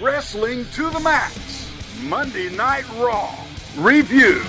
Wrestling to the Max, Monday Night Raw Review.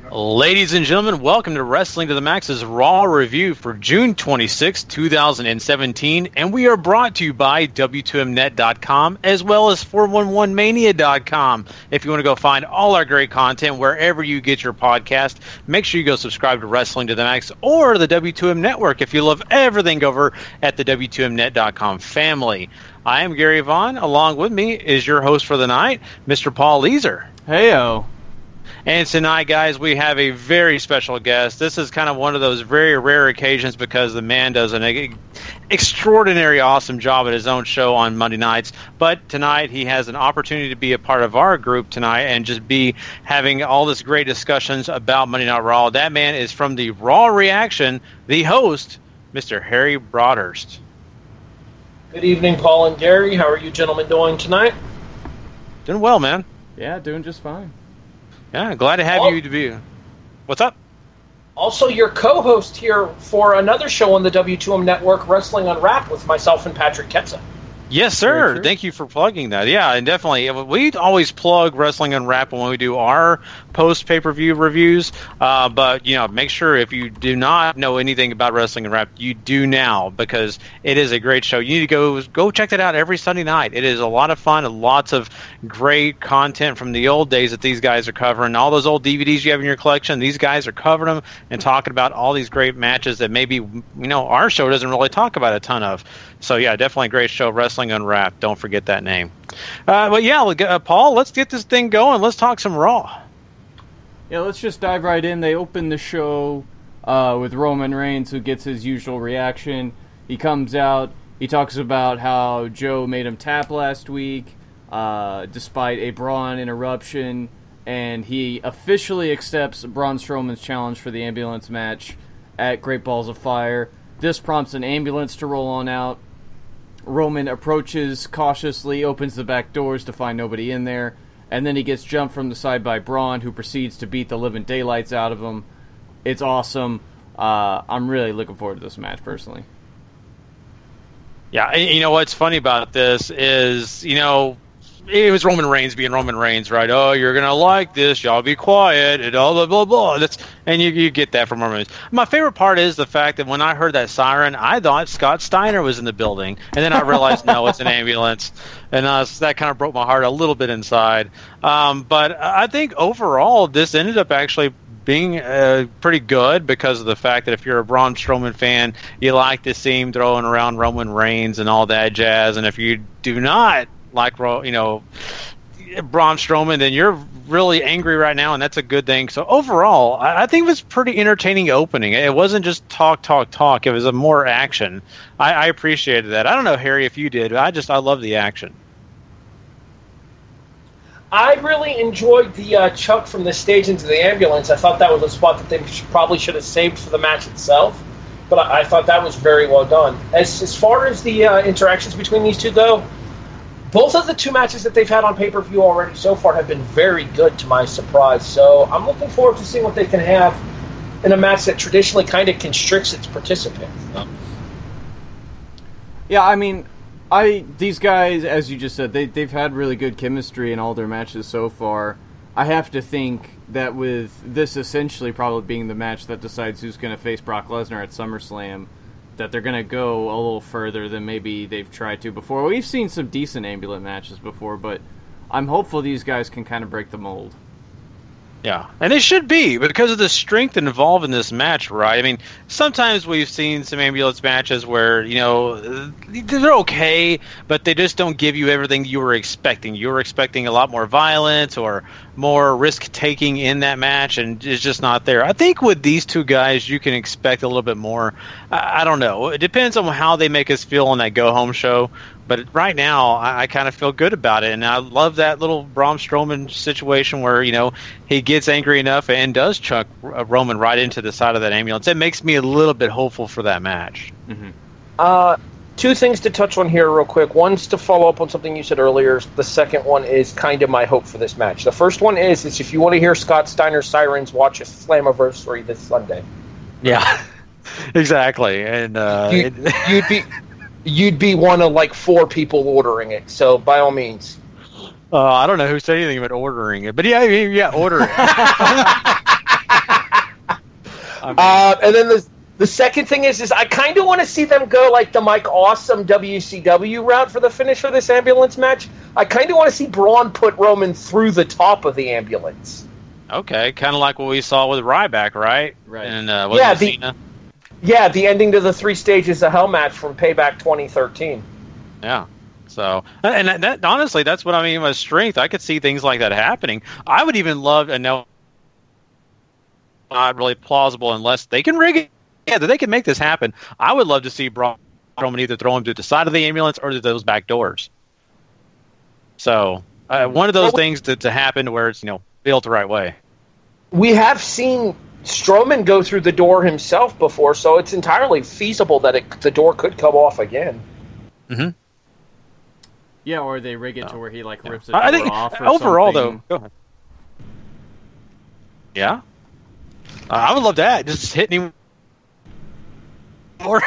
Ladies and gentlemen, welcome to Wrestling to the Max's Raw Review for June 26, 2017, and we are brought to you by W2Mnet.com as well as 411mania.com. If you want to go find all our great content wherever you get your podcast, make sure you go subscribe to Wrestling to the Max or the W2M Network if you love everything over at the W2Mnet.com family. I am Gary Vaughan. Along with me is your host for the night, Mr. Paul Leazar. Heyo. And tonight, guys, we have a very special guest. This is kind of one of those very rare occasions because the man does an extraordinary, awesome job at his own show on Monday nights. But tonight, he has an opportunity to be a part of our group tonight and just be having all this great discussions about Monday Night Raw. That man is from the Raw Reaction, the host, Mr. Harry Broadhurst. Good evening, Paul and Gary. How are you gentlemen doing tonight? Doing well, man. Yeah, doing just fine. Yeah, glad to have you to be. What's up? Also, your co-host here for another show on the W2M Network, Wrestling Unwrapped, with myself and Patrick Ketza. Yes, sir. Thank you for plugging that. Yeah, and definitely. We always plug Wrestling Unwrapped when we do our post-pay-per-view reviews. But, make sure if you do not know anything about Wrestling Unwrapped, you do now because it is a great show. You need to go check that out every Sunday night. It is a lot of fun and lots of great content from the old days that these guys are covering. All those old DVDs you have in your collection, these guys are covering them and talking about all these great matches that maybe, our show doesn't really talk about a ton of. So, yeah, definitely a great show, Wrestling Unwrapped. Don't forget that name. But, yeah, Paul, let's get this thing going. Let's talk some Raw. Yeah, let's just dive right in. They open the show with Roman Reigns, who gets his usual reaction. He comes out. He talks about how Joe made him tap last week despite a Braun interruption. And he officially accepts Braun Strowman's challenge for the ambulance match at Great Balls of Fire. This prompts an ambulance to roll on out. Roman approaches cautiously, opens the back doors to find nobody in there, and then he gets jumped from the side by Braun, who proceeds to beat the living daylights out of him. It's awesome. I'm really looking forward to this match, personally. Yeah, and what's funny about this is, it was Roman Reigns being Roman Reigns, right? Oh, you're going to like this. Y'all be quiet. And blah, blah, blah. And you get that from Roman Reigns. My favorite part is the fact that when I heard that siren, I thought Scott Steiner was in the building. And then I realized, no, it's an ambulance. And that kind of broke my heart a little bit inside. But I think overall, this ended up actually being pretty good because of the fact that if you're a Braun Strowman fan, you like to see him throwing around Roman Reigns and all that jazz. And if you do not like Braun Strowman, then you're really angry right now, and that's a good thing. So overall, I think it was pretty entertaining opening. It wasn't just talk. It was a more action. I appreciated that. I don't know, Harry, if you did. I love the action. I really enjoyed the chuck from the stage into the ambulance. I thought that was a spot that they probably should have saved for the match itself, but I thought that was very well done. As far as the interactions between these two go, both of the two matches that they've had on pay-per-view already so far have been very good, to my surprise. So I'm looking forward to seeing what they can have in a match that traditionally kind of constricts its participants. Yeah, I mean, these guys, as you just said, they've had really good chemistry in all their matches so far. I have to think that with this essentially probably being the match that decides who's going to face Brock Lesnar at SummerSlam, that they're going to go a little further than maybe they've tried to before. We've seen some decent ambulance matches before, but I'm hopeful these guys can kind of break the mold. Yeah, and it should be because of the strength involved in this match, right? I mean, sometimes we've seen some ambulance matches where, they're okay, but they just don't give you everything you were expecting. You were expecting a lot more violence or more risk-taking in that match, and it's just not there. I think with these two guys, you can expect a little bit more. I don't know. It depends on how they make us feel on that go-home show. But right now, I kind of feel good about it. And I love that little Braun Strowman situation where, he gets angry enough and does chuck Roman right into the side of that ambulance. It makes me a little bit hopeful for that match. Mm-hmm. Two things to touch on here real quick. One's to follow up on something you said earlier. The second one is kind of my hope for this match. The first one is if you want to hear Scott Steiner's Sirens, watch a Slammiversary this Sunday. Yeah, exactly. And you'd be one of like 4 people ordering it. So by all means. I don't know who said anything about ordering it, but yeah, order it. And then the second thing is I kind of want to see them go like the Mike Awesome WCW route for the finish for this ambulance match. I kind of want to see Braun put Roman through the top of the ambulance. Okay, kind of like what we saw with Ryback, right? Right. And Cena? Yeah, the ending to the 3 stages of Hell match from Payback 2013. Yeah. So, and that honestly, that's what I mean by strength. I could see things like that happening. I would even love, and no, not really plausible unless they can rig it. Yeah, that they can make this happen. I would love to see Braun Strowman either throw him to the side of the ambulance or to those back doors. So, one of those things to happen where it's built the right way. We have seen Strowman go through the door himself before, so it's entirely feasible that the door could come off again. Mm-hmm. Yeah, or they rig it to where he rips the door off. Or overall, something. though, go ahead. Yeah, I would love that. Just hitting him. Or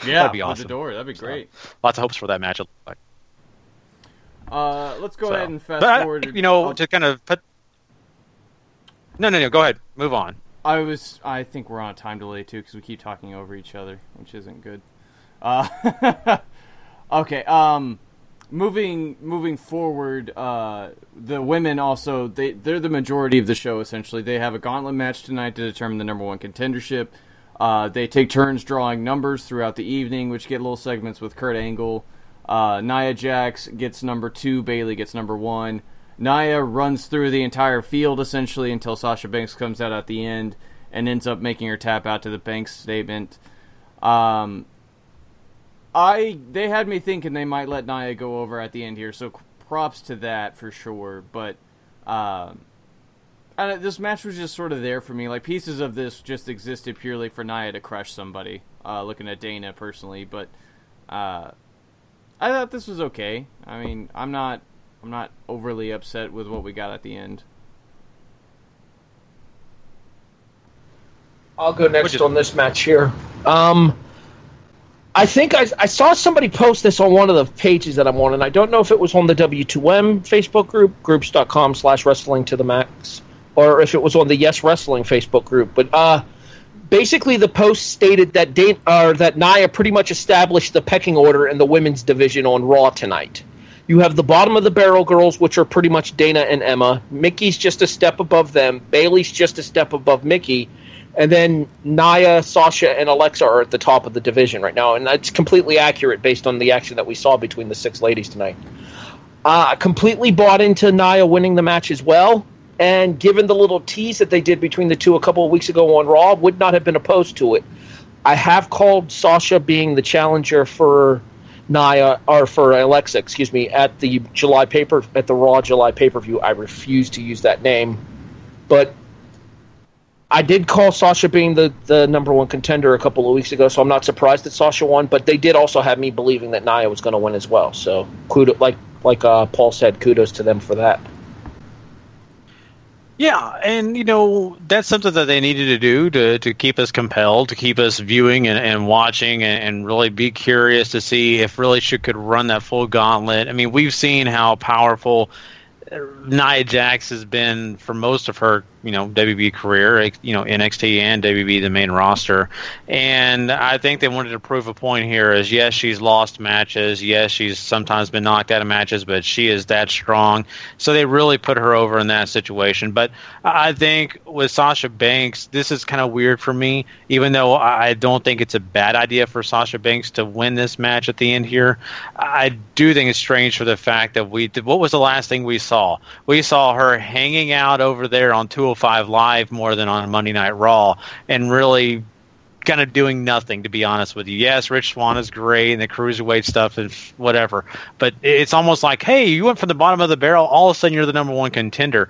yeah, that'd be awesome. With the door, that'd be great. Lots of hopes for that match. Let's go ahead and fast forward. To kind of put. No. Go ahead. Move on. I think we're on a time delay too because we keep talking over each other, which isn't good. Okay. Moving forward, the women also they're the majority of the show essentially. They have a gauntlet match tonight to determine the number 1 contendership. They take turns drawing numbers throughout the evening, which get little segments with Kurt Angle. Nia Jax gets number 2, Bayley gets number 1. Nia runs through the entire field essentially until Sasha Banks comes out at the end and ends up making her tap out to the Banks statement. They had me thinking they might let Nia go over at the end here, so props to that for sure. But this match was just sort of there for me. Like, pieces of this just existed purely for Nia to crush somebody. Looking at Dana personally, but I thought this was okay. I mean, I'm not overly upset with what we got at the end. I'll go next on this match here. I think I saw somebody post this on one of the pages that I'm on, and I don't know if it was on the W2M Facebook group, groups.com/wrestling to the max, or if it was on the Yes Wrestling Facebook group. But basically, the post stated that that Nia pretty much established the pecking order in the women's division on Raw tonight. You have the bottom of the barrel girls, which are pretty much Dana and Emma. Mickey's just a step above them. Bayley's just a step above Mickey. And then Nia, Sasha, and Alexa are at the top of the division right now. And that's completely accurate based on the action that we saw between the 6 ladies tonight. Completely bought into Nia winning the match as well. And given the little tease that they did between the two a couple of weeks ago on Raw, would not have been opposed to it. I have called Sasha being the challenger for Nia, or for Alexa, excuse me, at the Raw July pay-per-view. I refuse to use that name. But I did call Sasha being the number 1 contender a couple of weeks ago, so I'm not surprised that Sasha won. But they did also have me believing that Nia was going to win as well. So, kudos, like Paul said, kudos to them for that. Yeah, and that's something that they needed to do to keep us compelled, to keep us viewing and watching, and really be curious to see if really she could run that full gauntlet. I mean, we've seen how powerful Nia Jax has been for most of her, WB career, NXT and WB, the main roster. And I think they wanted to prove a point here is, yes, she's lost matches. Yes, she's sometimes been knocked out of matches, but she is that strong. So they really put her over in that situation. But I think with Sasha Banks, this is kind of weird for me, even though I don't think it's a bad idea for Sasha Banks to win this match at the end here. I do think it's strange for the fact that what was the last thing we saw? We saw her hanging out over there on 205 Live more than on Monday Night Raw, and really kind of doing nothing, to be honest with you. Yes, Rich Swann is great, and the cruiserweight stuff and whatever, but it's almost like, hey, you went from the bottom of the barrel, all of a sudden you're the number 1 contender.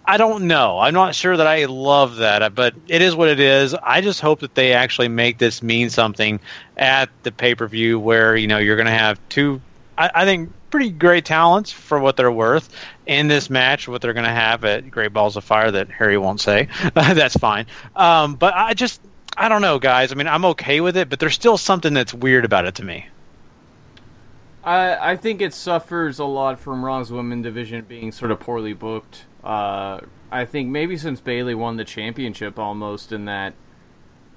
I don't know. I'm not sure that I love that, but it is what it is. I just hope that they actually make this mean something at the pay-per-view where, you're going to have two, I think, pretty great talents for what they're worth in this match, what they're going to have at Great Balls of Fire that Harry won't say. That's fine. But I don't know, guys. I mean, I'm okay with it, but there's still something that's weird about it to me. I think it suffers a lot from Raw's women division being sort of poorly booked. I think maybe since Bayley won the championship almost, in that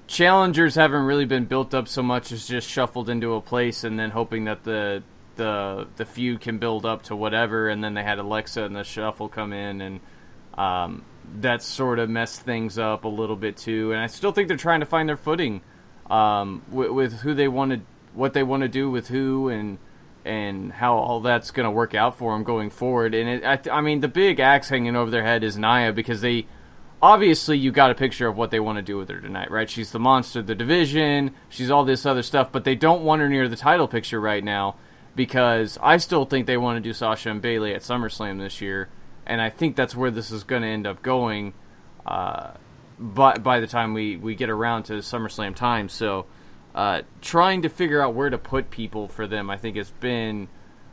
challengers haven't really been built up so much as just shuffled into a place and then hoping that the feud can build up to whatever, and then they had Alexa and the Shuffle come in, and that sort of messed things up a little bit too. And I still think they're trying to find their footing with who they want to, what they want to do with who, and how all that's going to work out for them going forward. And I mean, the big axe hanging over their head is Nia, because they obviously, you got a picture of what they want to do with her tonight, right? She's the monster of the division, she's all this other stuff, but they don't want her near the title picture right now, because I still think they want to do Sasha and Bayley at SummerSlam this year, and I think that's where this is going to end up going by the time we get around to SummerSlam time. So trying to figure out where to put people for them, I think, has been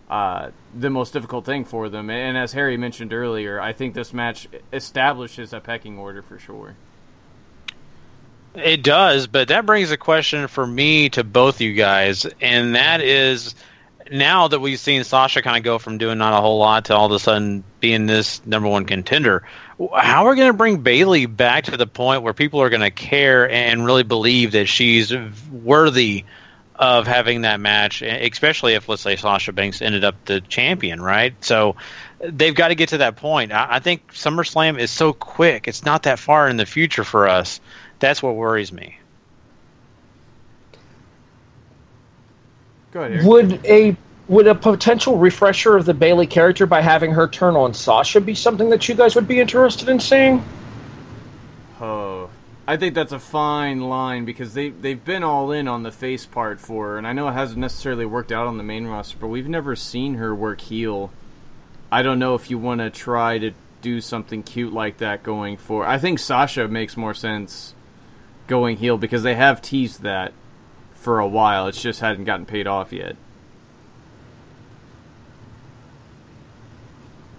the most difficult thing for them. And as Harry mentioned earlier, I think this match establishes a pecking order for sure. It does, but that brings a question for me to both you guys, and that is, now that we've seen Sasha kind of go from doing not a whole lot to all of a sudden being this number one contender, how are we going to bring Bayley back to the point where people are going to care and really believe that she's worthy of having that match, especially if, let's say, Sasha Banks ended up the champion, right? So they've got to get to that point. I think SummerSlam is so quick. It's not that far in the future for us. That's what worries me. Go ahead, Eric. Would a potential refresher of the Bayley character by having her turn on Sasha be something that you guys would be interested in seeing? Oh, I think that's a fine line, because they've been all in on the face part for her, and I know it hasn't necessarily worked out on the main roster, but we've never seen her work heel. I don't know if you want to try to do something cute like that going forward. I think Sasha makes more sense going heel, because they have teased that for a while. It's just hadn't gotten paid off yet.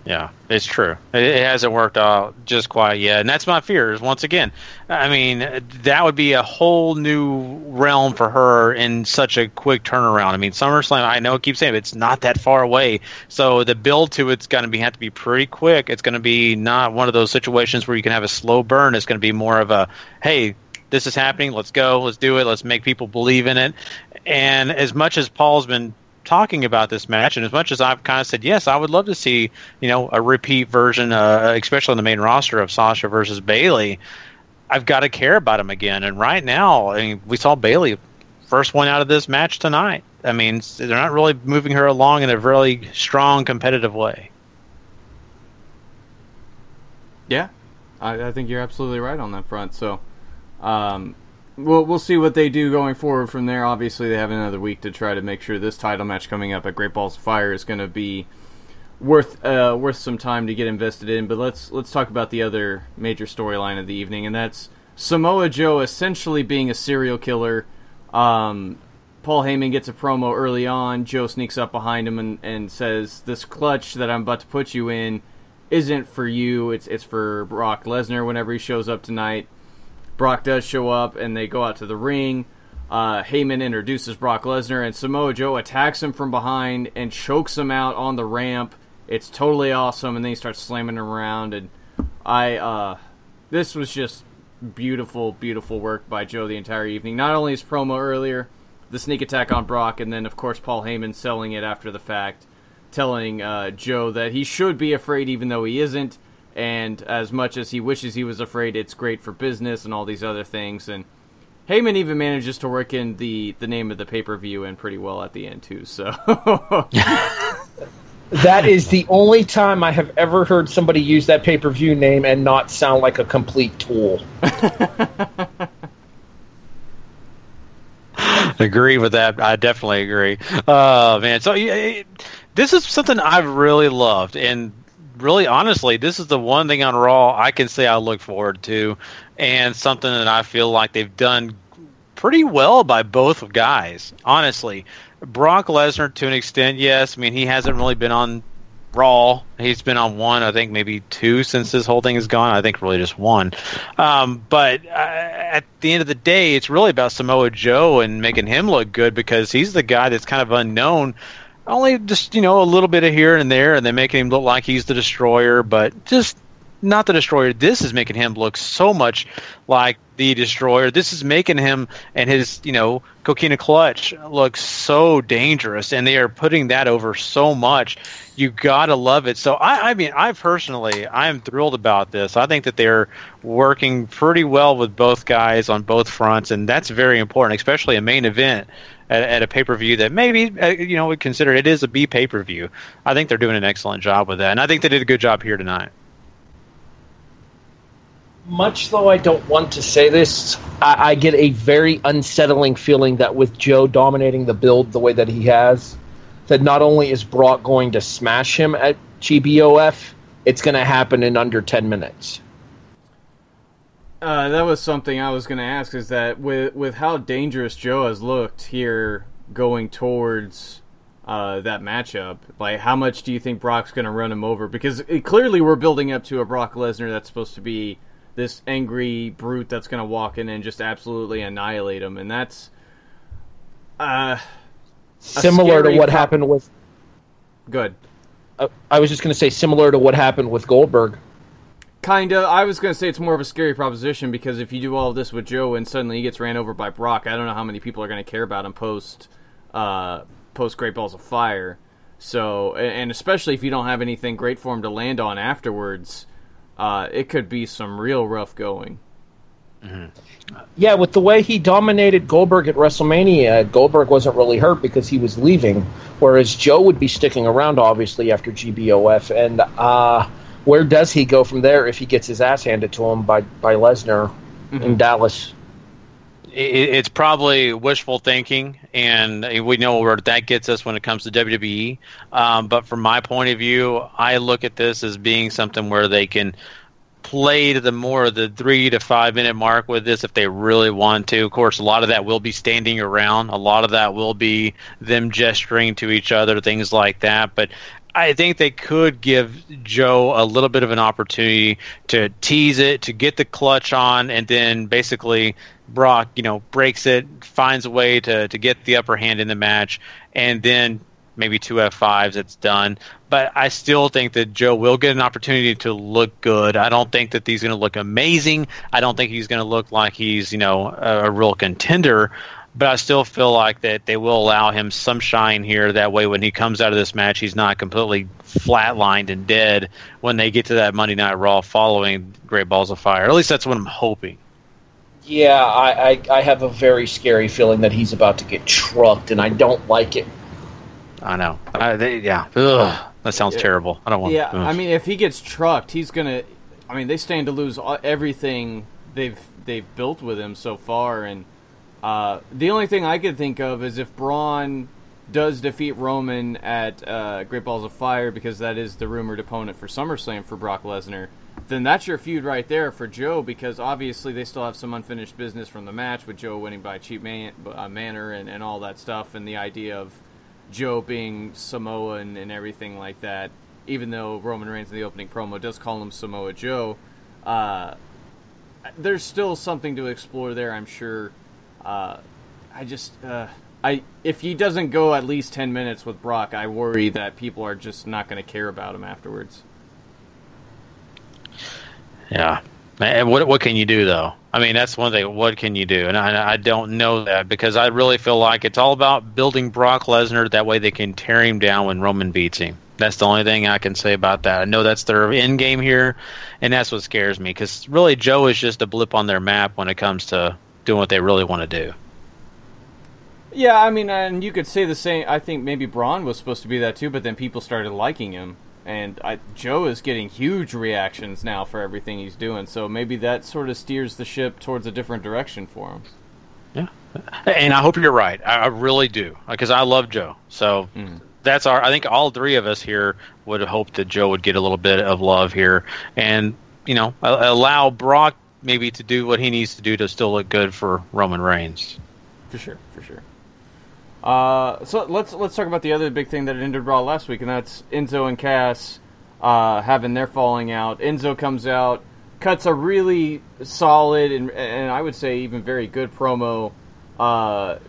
Yeah, it's true. It hasn't worked out just quite yet, and that's my fears. Once again, I mean, that would be a whole new realm for her in such a quick turnaround. I mean, SummerSlam, I know I keep saying it, it's not that far away, so the build to it's going to have to be pretty quick. It's going to be not one of those situations where you can have a slow burn. It's going to be more of a, hey, this is happening, let's go, let's do it, let's make people believe in it. And as much as Paul's been talking about this match, and as much as I've kind of said, yes, I would love to see, a repeat version, especially on the main roster, of Sasha versus Bayley, I've got to care about him again. And right now, I mean, we saw Bayley first one out of this match tonight. I mean, they're not really moving her along in a really strong, competitive way. Yeah, I think you're absolutely right on that front. So we'll see what they do going forward from there. Obviously, they have another week to try to make sure this title match coming up at Great Balls of Fire is going to be worth some time to get invested in. But let's talk about the other major storyline of the evening, and that's Samoa Joe essentially being a serial killer. Paul Heyman gets a promo early on. Joe sneaks up behind him and says, "This clutch that I'm about to put you in isn't for you. It's for Brock Lesnar whenever he shows up tonight." Brock does show up, and they go out to the ring. Heyman introduces Brock Lesnar, and Samoa Joe attacks him from behind and chokes him out on the ramp. It's totally awesome, and then he starts slamming him around. And this was just beautiful, beautiful work by Joe the entire evening. Not only his promo earlier, the sneak attack on Brock, and then, of course, Paul Heyman selling it after the fact, telling Joe that he should be afraid even though he isn't. And as much as he wishes he was afraid, it's great for business and all these other things. And Heyman even manages to work in the name of the pay-per-view in pretty well at the end, too. So that is the only time I have ever heard somebody use that pay-per-view name and not sound like a complete tool. Agree with that. I definitely agree. Man, so this is something I've really loved, and really, honestly, this is the one thing on Raw I can say I look forward to, and something that I feel like they've done pretty well by both guys, honestly. Brock Lesnar, to an extent, yes. I mean, he hasn't really been on Raw. He's been on one, I think maybe two since this whole thing is gone. I think really just one. But at the end of the day, it's really about Samoa Joe and making him look good, because he's the guy that's kind of unknown. Only just, a little bit of here and there, and then making him look like he's the Destroyer, but just not the Destroyer. This is making him look so much like the Destroyer. This is making him and his, Coquina Clutch look so dangerous, and they are putting that over so much. You gotta love it. So I am thrilled about this. I think that they're working pretty well with both guys on both fronts, and that's very important, especially a main event at a pay-per-view that maybe we consider it is a B pay-per-view. I think they're doing an excellent job with that, and I think they did a good job here tonight. Much though I don't want to say this, I get a very unsettling feeling that with Joe dominating the build the way that he has, that not only is Brock going to smash him at GBOF, it's going to happen in under 10 minutes. That was something I was going to ask, is that with how dangerous Joe has looked here going towards that matchup, like, how much do you think Brock's going to run him over? Because clearly we're building up to a Brock Lesnar that's supposed to be this angry brute that's going to walk in and just absolutely annihilate him, and that's similar to what happened with... Good. I was just going to say similar to what happened with Goldberg. Kinda. I was going to say it's more of a scary proposition, because if you do all of this with Joe and suddenly he gets ran over by Brock, I don't know how many people are going to care about him post Great Balls of Fire. So, and especially if you don't have anything great for him to land on afterwards, it could be some real rough going. Mm-hmm. Yeah, with the way he dominated Goldberg at WrestleMania, Goldberg wasn't really hurt because he was leaving, whereas Joe would be sticking around, obviously, after GBOF. And where does he go from there if he gets his ass handed to him by Lesnar in Dallas? It's probably wishful thinking, and we know where that gets us when it comes to WWE. But from my point of view, I look at this as being something where they can play to the 3 to 5 minute mark with this if they really want to. Of course, a lot of that will be standing around. A lot of that will be them gesturing to each other, things like that. But I think they could give Joe a little bit of an opportunity to tease it, to get the clutch on, and then basically Brock, breaks it, finds a way to get the upper hand in the match, and then maybe 2 F5s, it's done. But I still think that Joe will get an opportunity to look good. I don't think that he's going to look amazing. I don't think he's going to look like he's, a real contender. But I still feel like that they will allow him some shine here. That way, when he comes out of this match, he's not completely flatlined and dead when they get to that Monday Night Raw following Great Balls of Fire. At least that's what I'm hoping. Yeah, I have a very scary feeling that he's about to get trucked, and I don't like it. I know. Ugh, that sounds terrible. I don't want. Yeah, I mean, if he gets trucked, he's gonna. I mean, they stand to lose everything they've built with him so far, and the only thing I could think of is if Braun does defeat Roman at Great Balls of Fire, because that is the rumored opponent for SummerSlam for Brock Lesnar, then that's your feud right there for Joe, because obviously they still have some unfinished business from the match with Joe winning by a cheap manner and all that stuff, and the idea of Joe being Samoan and everything like that, even though Roman Reigns in the opening promo does call him Samoa Joe. There's still something to explore there, I'm sure. If he doesn't go at least 10 minutes with Brock, I worry that people are just not going to care about him afterwards. Yeah. And what can you do, though? I mean, that's one thing. What can you do? And I don't know that, because I really feel like it's all about building Brock Lesnar. That way they can tear him down when Roman beats him. That's the only thing I can say about that. I know that's their end game here, and that's what scares me, because really Joe is just a blip on their map when it comes to doing what they really want to do. Yeah, I mean, and you could say the same. I think maybe Braun was supposed to be that too, but then people started liking him. And Joe is getting huge reactions now for everything he's doing, so maybe that sort of steers the ship towards a different direction for him. Yeah, and I hope you're right. I really do, because I love Joe. So that's our. I think all three of us here would hope that Joe would get a little bit of love here, and allow Brock maybe to do what he needs to do to still look good for Roman Reigns. For sure. So let's talk about the other big thing that ended Raw last week, and that's Enzo and Cass having their falling out. Enzo comes out, cuts a really solid and I would say even very good promo,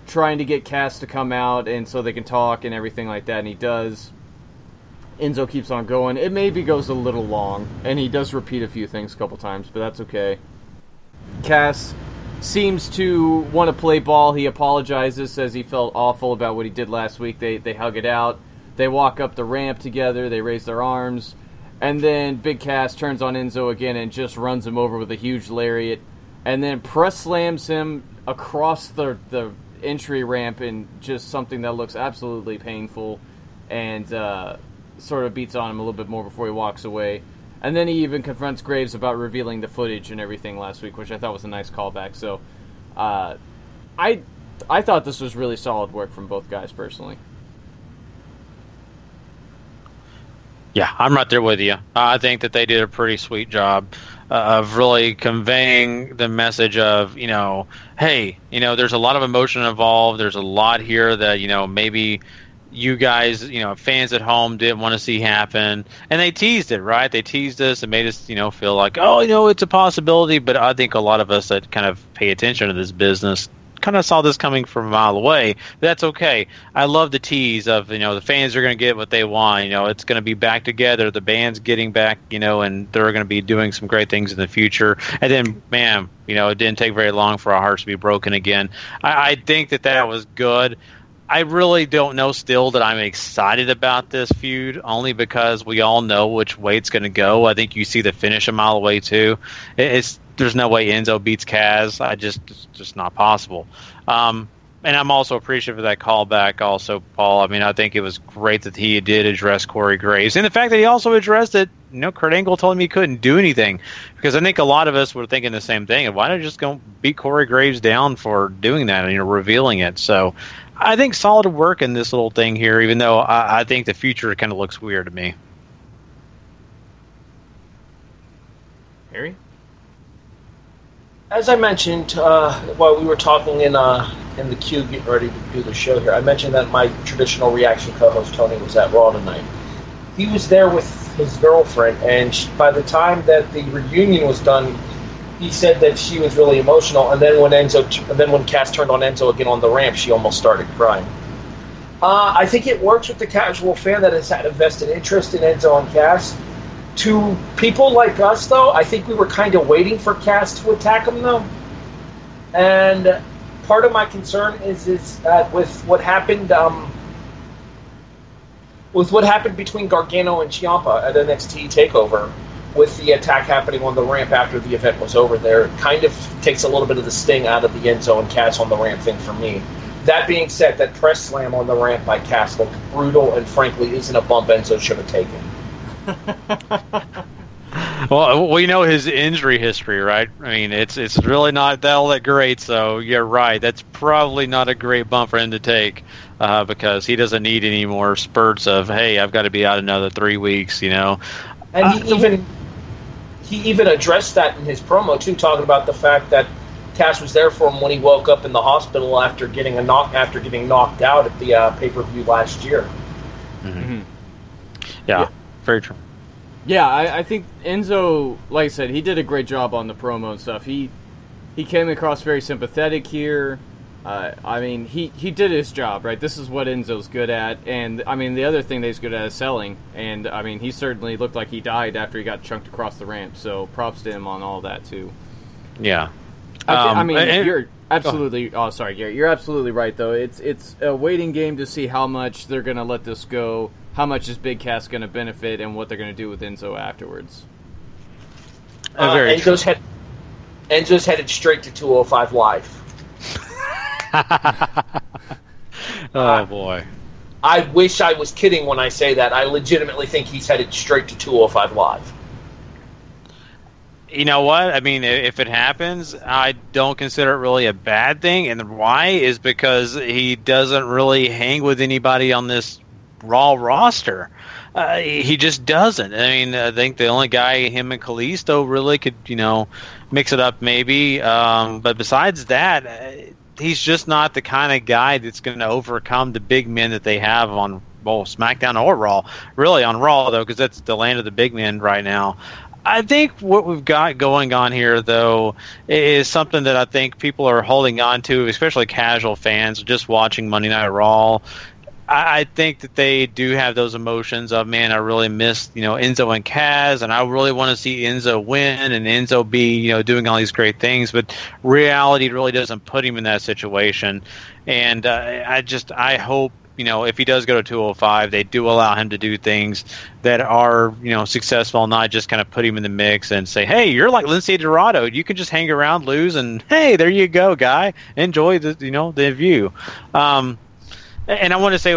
trying to get Cass to come out and so they can talk and everything like that, and he does. Enzo keeps on going. It maybe goes a little long, and he does repeat a few things a couple times, but that's okay. Cass seems to want to play ball. He apologizes, says he felt awful about what he did last week. They hug it out. They walk up the ramp together. They raise their arms. And then Big Cass turns on Enzo again and just runs him over with a huge lariat. And then press slams him across the entry ramp in just something that looks absolutely painful. And sort of beats on him a little bit more before he walks away. And then he even confronts Graves about revealing the footage and everything last week, which I thought was a nice callback. So, I thought this was really solid work from both guys, personally. Yeah, I'm right there with you. I think that they did a pretty sweet job of really conveying the message of, hey, there's a lot of emotion involved. There's a lot here that, maybe you guys, fans at home didn't want to see happen, and they teased it, right? They teased us and made us, feel like, it's a possibility. But I think a lot of us that kind of pay attention to this business kind of saw this coming from a mile away. But that's okay. I love the tease of, the fans are going to get what they want. It's going to be back together. The band's getting back, and they're going to be doing some great things in the future. And then, bam, it didn't take very long for our hearts to be broken again. I think that was good. I really don't know still that I'm excited about this feud, only because we all know which way it's going to go. I think you see the finish a mile away, too. There's no way Enzo beats Kaz. It's just not possible. And I'm also appreciative of that callback also, Paul. I mean, I think it was great that he did address Corey Graves. And the fact that he also addressed it, Kurt Angle told him he couldn't do anything. Because I think a lot of us were thinking the same thing. Why don't you just go beat Corey Graves down for doing that and, revealing it? So I think solid work in this little thing here, even though I think the future kind of looks weird to me. Harry? As I mentioned while we were talking in the queue getting ready to do the show here, I mentioned that my traditional reaction co-host Tony was at Raw tonight. He was there with his girlfriend, and by the time that the reunion was done, he said that she was really emotional. And then when Cass turned on Enzo again on the ramp, she almost started crying. I think it works with the casual fan that has had a vested interest in Enzo and Cass. To people like us, though, I think we were kind of waiting for Cass to attack him, though. And part of my concern is that with what happened between Gargano and Ciampa at NXT TakeOver, with the attack happening on the ramp after the event was over there, it kind of takes a little bit of the sting out of the Enzo and Cass on the ramp thing for me. That being said, that press slam on the ramp by Cass looked brutal and frankly isn't a bump Enzo should have taken. Well, we know his injury history, right? I mean, it's really not all that great, so you're right. That's probably not a great bump for him to take because he doesn't need any more spurts of, hey, I've got to be out another 3 weeks, And he even addressed that in his promo, too, talking about the fact that Cass was there for him when he woke up in the hospital after getting knocked out at the pay-per-view last year. Mm-hmm. Yeah, very true. Yeah, I think Enzo, like I said, he did a great job on the promo and stuff. He came across very sympathetic here. I mean, he did his job, right? This is what Enzo's good at. And, I mean, the other thing that he's good at is selling. And, I mean, he certainly looked like he died after he got chunked across the ramp. So props to him on all that, too. Yeah. You're absolutely... Oh, sorry, Gary. You're absolutely right, though. It's a waiting game to see how much they're going to let this go, how much is Big Cass going to benefit, and what they're going to do with Enzo afterwards. Enzo's headed straight to 205 Live. Oh, boy. I wish I was kidding when I say that. I legitimately think he's headed straight to 205 Live. You know what? I mean, if it happens, I don't consider it really a bad thing. And why is because he doesn't really hang with anybody on this Raw roster. He just doesn't. I mean, I think the only guy, him and Kalisto, really could, mix it up maybe. But besides that, he's just not the kind of guy that's going to overcome the big men that they have on both SmackDown or Raw. Really on Raw, though, because that's the land of the big men right now. I think what we've got going on here, though, is something that I think people are holding on to, especially casual fans just watching Monday Night Raw. I think that they do have those emotions of, man, I really miss, Enzo and Kaz, and I really want to see Enzo win and Enzo be, doing all these great things. But reality really doesn't put him in that situation. And I hope, if he does go to 205, they do allow him to do things that are, successful, not just kind of put him in the mix and say, hey, you're like Lince Dorado. You can just hang around, lose, and hey, there you go, guy. Enjoy the, the view. And I want to say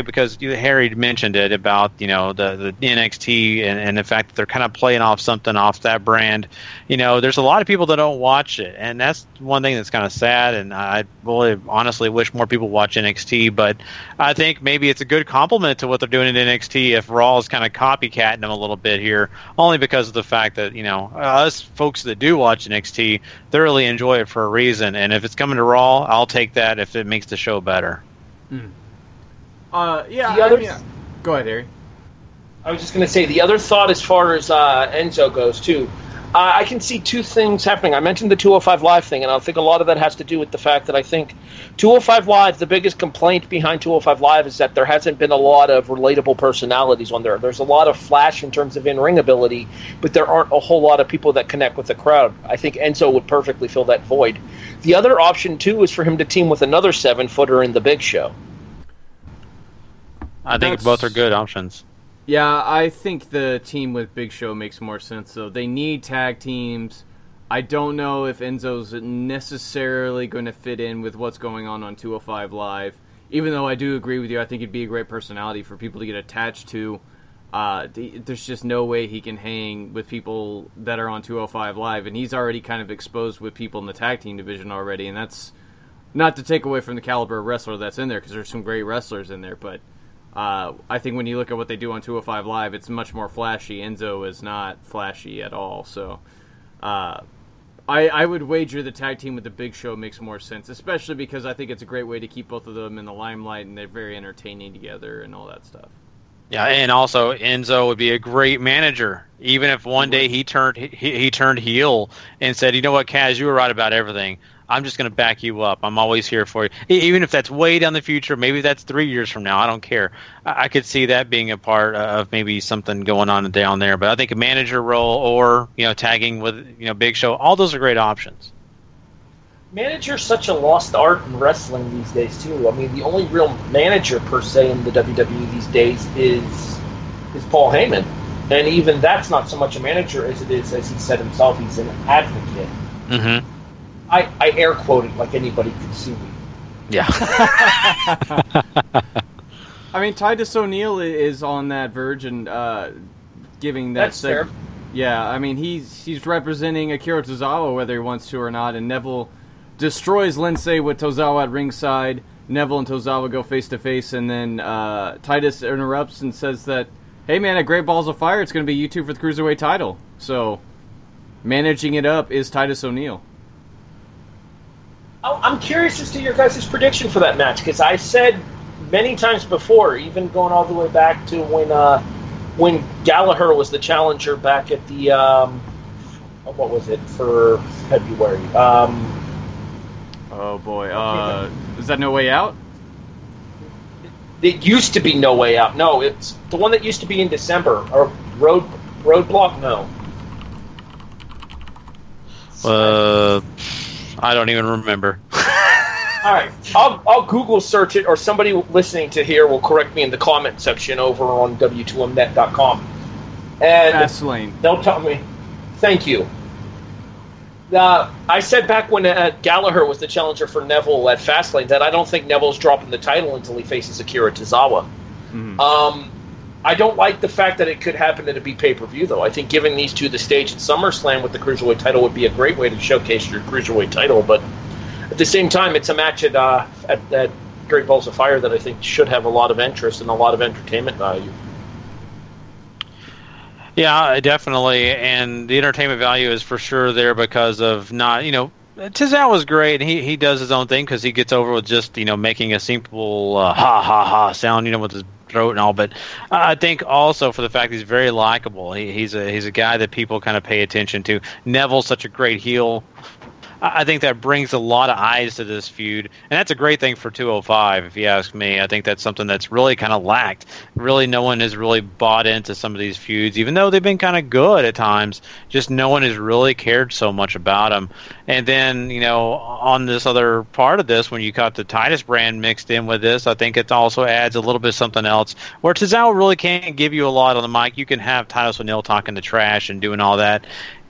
because Harry mentioned it about, the NXT and the fact that they're kind of playing off something off that brand. There's a lot of people that don't watch it, and that's one thing that's kind of sad, and I really honestly wish more people watch NXT, but I think maybe it's a good compliment to what they're doing in NXT if Raw is kind of copycatting them a little bit here, only because of the fact that, us folks that do watch NXT thoroughly enjoy it for a reason, and if it's coming to Raw, I'll take that if it makes the show better. Yeah. Go ahead, Harry. I was just going to say the other thought as far as Enzo goes too. I can see two things happening. I mentioned the 205 Live thing, and I think a lot of that has to do with the fact that I think 205 Live, the biggest complaint behind 205 Live is that there hasn't been a lot of relatable personalities on there. There's a lot of flash in terms of in-ring ability, but there aren't a whole lot of people that connect with the crowd. I think Enzo would perfectly fill that void. The other option, too, is for him to team with another 7-footer in the Big Show. I think both are good options. Yeah, I think the team with Big Show makes more sense, though. They need tag teams. I don't know if Enzo's necessarily going to fit in with what's going on 205 Live. Even though I do agree with you, I think he'd be a great personality for people to get attached to. There's just no way he can hang with people that are on 205 Live, and he's already kind of exposed with people in the tag team division already, and that's not to take away from the caliber of wrestler that's in there, because there's some great wrestlers in there, but I think when you look at what they do on 205 Live, it's much more flashy. Enzo is not flashy at all, so I would wager the tag team with the Big Show makes more sense, especially because I think it's a great way to keep both of them in the limelight, and they're very entertaining together and all that stuff. Yeah, and also Enzo would be a great manager. Even if one day he turned heel and said, "You know what, Kaz, you were right about everything. I'm just going to back you up. I'm always here for you." Even if that's way down the future, maybe that's 3 years from now. I don't care. I could see that being a part of maybe something going on down there. But I think a manager role or tagging with Big Show, all those are great options. Manager's such a lost art in wrestling these days too. I mean, the only real manager per se in the WWE these days is Paul Heyman, and even that's not so much a manager as it is, as he said himself, he's an advocate. Mm-hmm. I air quoted like anybody could see me. Yeah. I mean, Titus O'Neil is on that verge and giving that. That's fair. Yeah, I mean he's representing Akira Tozawa whether he wants to or not, and Neville destroys Lince with Tozawa at ringside. Neville and Tozawa go face to face, and then Titus interrupts and says that, "Hey man, at Great Balls of Fire, it's going to be you two for the Cruiserweight title." So, managing it up is Titus O'Neil. I'm curious as to your guys' prediction for that match, because I said many times before, even going all the way back to when Gallagher was the challenger back at the what was it for February? Oh boy, is that No Way Out? It used to be No Way Out. No, it's the one that used to be in December. Or Roadblock? No. I don't even remember. All right, I'll Google search it, or somebody listening to here will correct me in the comment section over on W2Mnet.com. And Fastlane. They'll tell me. Thank you. I said back when Gallagher was the challenger for Neville at Fastlane that I don't think Neville's dropping the title until he faces Akira Tozawa. Mm-hmm. I don't like the fact that it could happen at a big pay-per-view, though. I think giving these two the stage at SummerSlam with the Cruiserweight title would be a great way to showcase your Cruiserweight title, but at the same time, it's a match at Great Balls of Fire that I think should have a lot of interest and a lot of entertainment value. Yeah, definitely, and the entertainment value is for sure there because of not, Tozawa's great, and he does his own thing because he gets over with just, making a simple ha ha ha sound, with his throat and all. But I think also for the fact he's very likable. He's a guy that people kind of pay attention to. Neville's such a great heel. I think that brings a lot of eyes to this feud, and that's a great thing for 205, if you ask me. I think that's something that's really kind of lacked. Really, no one has really bought into some of these feuds, even though they've been kind of good at times. Just no one has really cared so much about them. And then, on this other part of this, when you got the Titus brand mixed in with this, I think it also adds a little bit of something else, where Tozawa really can't give you a lot on the mic. You can have Titus O'Neil talking the trash and doing all that.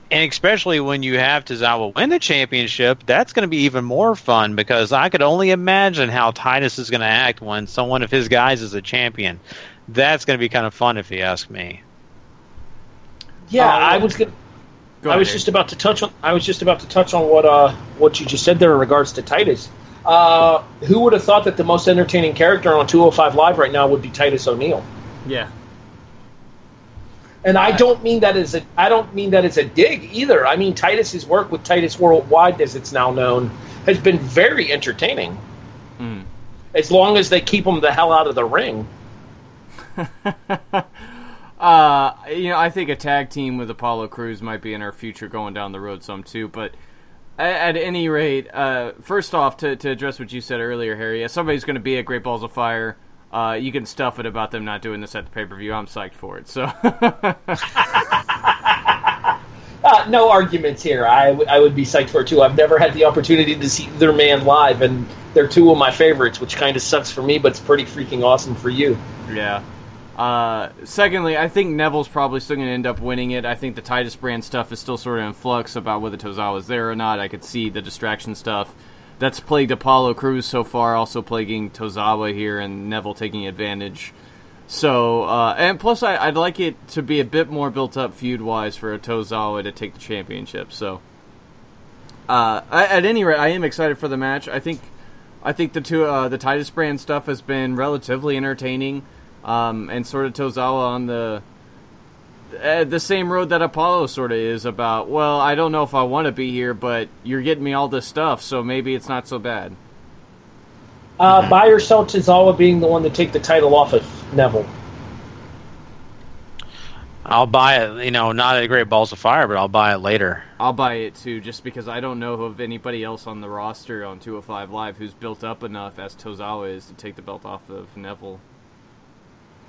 And especially when you have Tozawa win the championship, that's going to be even more fun, because I could only imagine how Titus is going to act when someone of his guys is a champion. That's going to be kind of fun, if you ask me. Yeah, I was just about to touch on what you just said there in regards to Titus. Who would have thought that the most entertaining character on 205 Live right now would be Titus O'Neil? Yeah. And I don't mean that as a dig either. I mean, Titus's work with Titus Worldwide, as it's now known, has been very entertaining. Mm. As long as they keep him the hell out of the ring. I think a tag team with Apollo Crews might be in our future going down the road some too. But at any rate, first off, to address what you said earlier, Harry, if somebody's going to be at Great Balls of Fire, you can stuff it about them not doing this at the pay-per-view. I'm psyched for it. So, no arguments here. I would be psyched for it too. I've never had the opportunity to see either man live, and they're two of my favorites, which kind of sucks for me, but it's pretty freaking awesome for you. Yeah. Secondly, I think Neville's probably still going to end up winning it. I think the Titus brand stuff is still sort of in flux about whether Tozawa's there or not. I could see the distraction stuff that's plagued Apollo Crews so far, also plaguing Tozawa here, and Neville taking advantage. So, and plus I'd like it to be a bit more built up feud-wise for a Tozawa to take the championship. So, at any rate, I am excited for the match. I think the Titus brand stuff has been relatively entertaining, and sort of Tozawa on the same road that Apollo sort of is about, well, I don't know if I want to be here, but you're getting me all this stuff, so maybe it's not so bad. Buy or sell Tozawa being the one to take the title off of Neville? I'll buy it, not at Great Balls of Fire, but I'll buy it later. I'll buy it too, just because I don't know of anybody else on the roster on 205 Live who's built up enough as Tozawa is to take the belt off of Neville.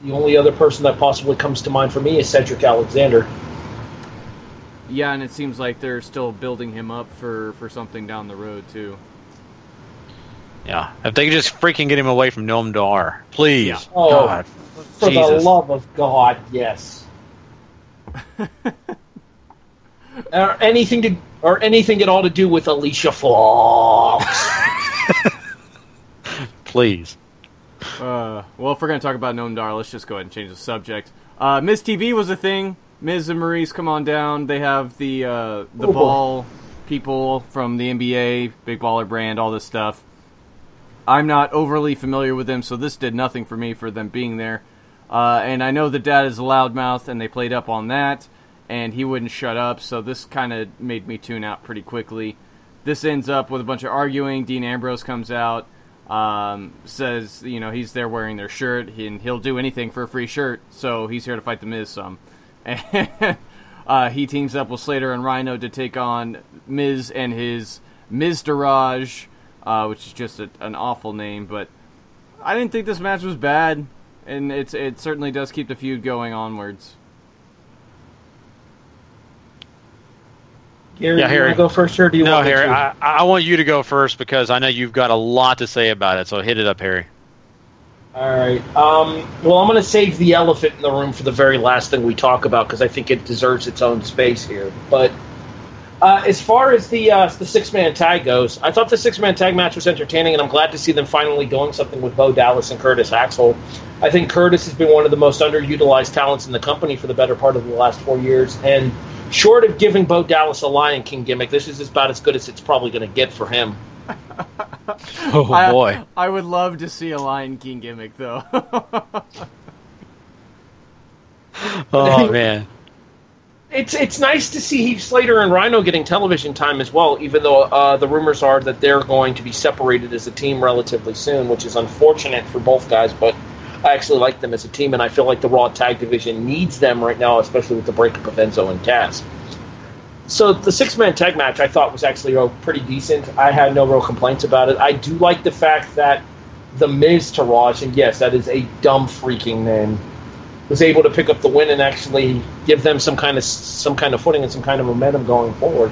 The only other person that possibly comes to mind for me is Cedric Alexander. Yeah, and it seems like they're still building him up for something down the road, too. Yeah, if they could just freaking get him away from Noam Dar. Please. Yeah. Oh, God. For Jesus. The love of God, yes. Anything at all to do with Alicia Fox. Please. Well, if we're going to talk about Noam Dar, let's just go ahead and change the subject. Miz TV was a thing. Miz and Maurice come on down. They have the ball people from the NBA, Big Baller brand, all this stuff. I'm not overly familiar with them, so this did nothing for me for them being there. And I know the dad is a loudmouth, and they played up on that, and he wouldn't shut up, so this kind of made me tune out pretty quickly. This ends up with a bunch of arguing. Dean Ambrose comes out. Says, he's there wearing their shirt, and he'll do anything for a free shirt, so he's here to fight the Miz some. And he teams up with Slater and Rhino to take on Miz and his Miztourage, which is just an awful name, but I didn't think this match was bad, and it certainly does keep the feud going onwards. Gary, you want to go first, or do you want to? No, Harry, I want you to go first because I know you've got a lot to say about it, so hit it up, Harry. All right. Well, I'm going to save the elephant in the room for the very last thing we talk about because I think it deserves its own space here. But as far as the six-man tag goes, I thought the six-man tag match was entertaining, and I'm glad to see them finally doing something with Bo Dallas and Curtis Axel. I think Curtis has been one of the most underutilized talents in the company for the better part of the last 4 years, and short of giving Bo Dallas a Lion King gimmick, this is about as good as it's probably going to get for him. Oh, boy. I would love to see a Lion King gimmick, though. Oh, man. It's nice to see Heath Slater and Rhino getting television time as well, even though the rumors are that they're going to be separated as a team relatively soon, which is unfortunate for both guys, but I actually like them as a team, and I feel like the Raw Tag Division needs them right now, especially with the breakup of Enzo and Taz. So the six-man tag match I thought was actually pretty decent. I had no real complaints about it. I do like the fact that the Miz Taraj, and yes, that is a dumb freaking name, was able to pick up the win and actually give them some kind of footing and some kind of momentum going forward.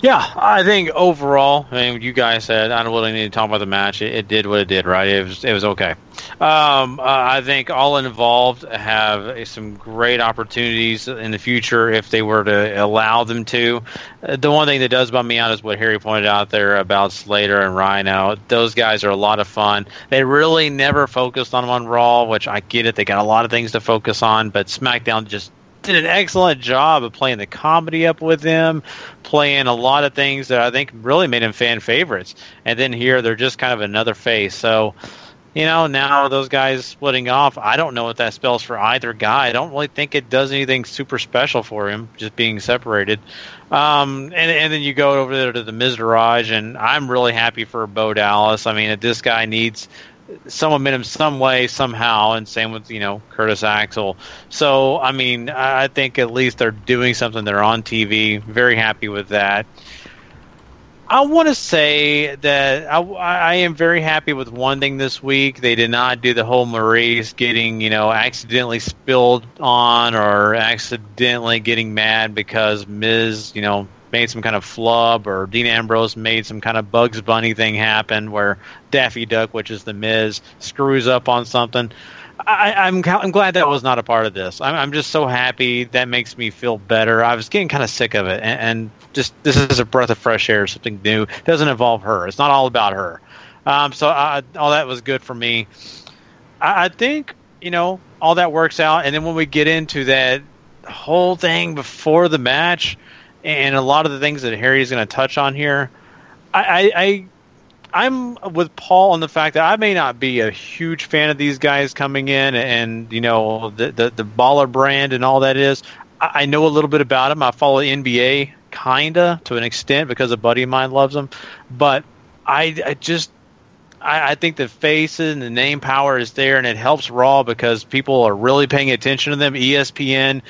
Yeah, I think overall, I mean, you guys said I don't really need to talk about the match. It did what it did, right? It was okay. I think all involved have some great opportunities in the future if they were to allow them to. The one thing that does bum me out is what Harry pointed out there about Slater and Rhino. Those guys are a lot of fun. They really never focused on them on Raw, which I get it. They got a lot of things to focus on, but SmackDown just did an excellent job of playing the comedy up with them, playing a lot of things that I think really made them fan favorites. And then here, they're just kind of another face. So, now those guys splitting off, I don't know what that spells for either guy. I don't really think it does anything super special for him, just being separated. And then you go over there to the Miz Taraj, and I'm really happy for Bo Dallas. I mean, this guy needs some momentum some way, somehow, and same with, Curtis Axel. So, I mean, I think at least they're doing something. They're on TV. Very happy with that. I want to say that I am very happy with one thing this week. They did not do the whole Maurice getting, accidentally spilled on or accidentally getting mad because Miz, made some kind of flub, or Dean Ambrose made some kind of Bugs Bunny thing happen where Daffy Duck, which is the Miz, screws up on something. I'm glad that was not a part of this. I'm just so happy. That makes me feel better. I was getting kind of sick of it, and just this is a breath of fresh air, something new. It doesn't involve her. It's not all about her. So all that was good for me. I think, all that works out, and then when we get into that whole thing before the match, and a lot of the things that Harry's going to touch on here, I'm with Paul on the fact that I may not be a huge fan of these guys coming in and the baller brand and all that is. I know a little bit about them. I follow the NBA kinda to an extent because a buddy of mine loves them, but I think the faces and the name power is there, and it helps Raw because people are really paying attention to them. ESPN,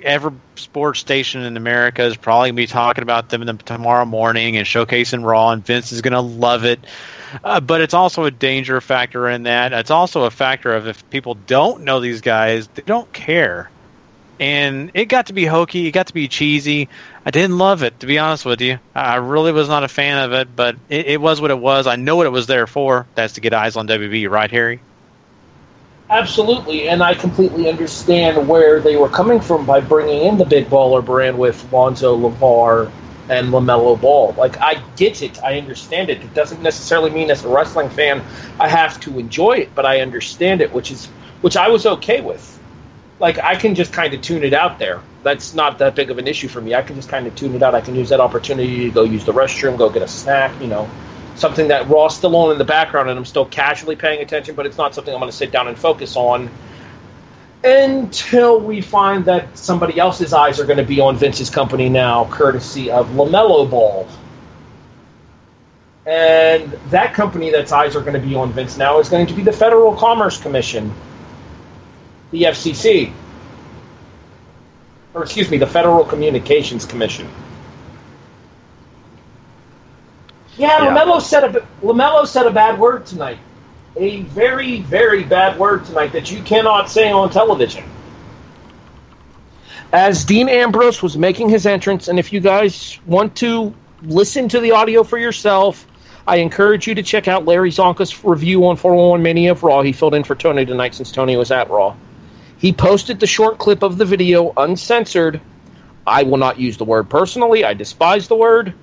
every sports station in America is probably going to be talking about them tomorrow morning and showcasing Raw, and Vince is going to love it. But it's also a danger factor in that. It's also a factor of if people don't know these guys, they don't care. And it got to be hokey. It got to be cheesy. I didn't love it, to be honest with you. I really was not a fan of it, but it was what it was. I know what it was there for. That's to get eyes on WB, right, Harry? Absolutely, and I completely understand where they were coming from by bringing in the big baller brand with Lonzo LaVar and LaMelo Ball. Like, I get it. I understand it. It doesn't necessarily mean as a wrestling fan I have to enjoy it, but I understand it, which I was okay with. Like, I can just kind of tune it out there. That's not that big of an issue for me. I can just kind of tune it out. I can use that opportunity to go use the restroom, go get a snack, something that Raw's still on in the background, and I'm still casually paying attention, but it's not something I'm going to sit down and focus on until we find that somebody else's eyes are going to be on Vince's company now, courtesy of LaMelo Ball. And that company that's eyes are going to be on Vince now is going to be the Federal Commerce Commission. The FCC, or excuse me, the Federal Communications Commission. Yeah. LaMelo said a bad word tonight. A very, very bad word tonight that you cannot say on television. As Dean Ambrose was making his entrance, and if you guys want to listen to the audio for yourself, I encourage you to check out Larry Zonka's review on 411 Mania of Raw. He filled in for Tony tonight since Tony was at Raw. He posted the short clip of the video uncensored. I will not use the word personally. I despise the word.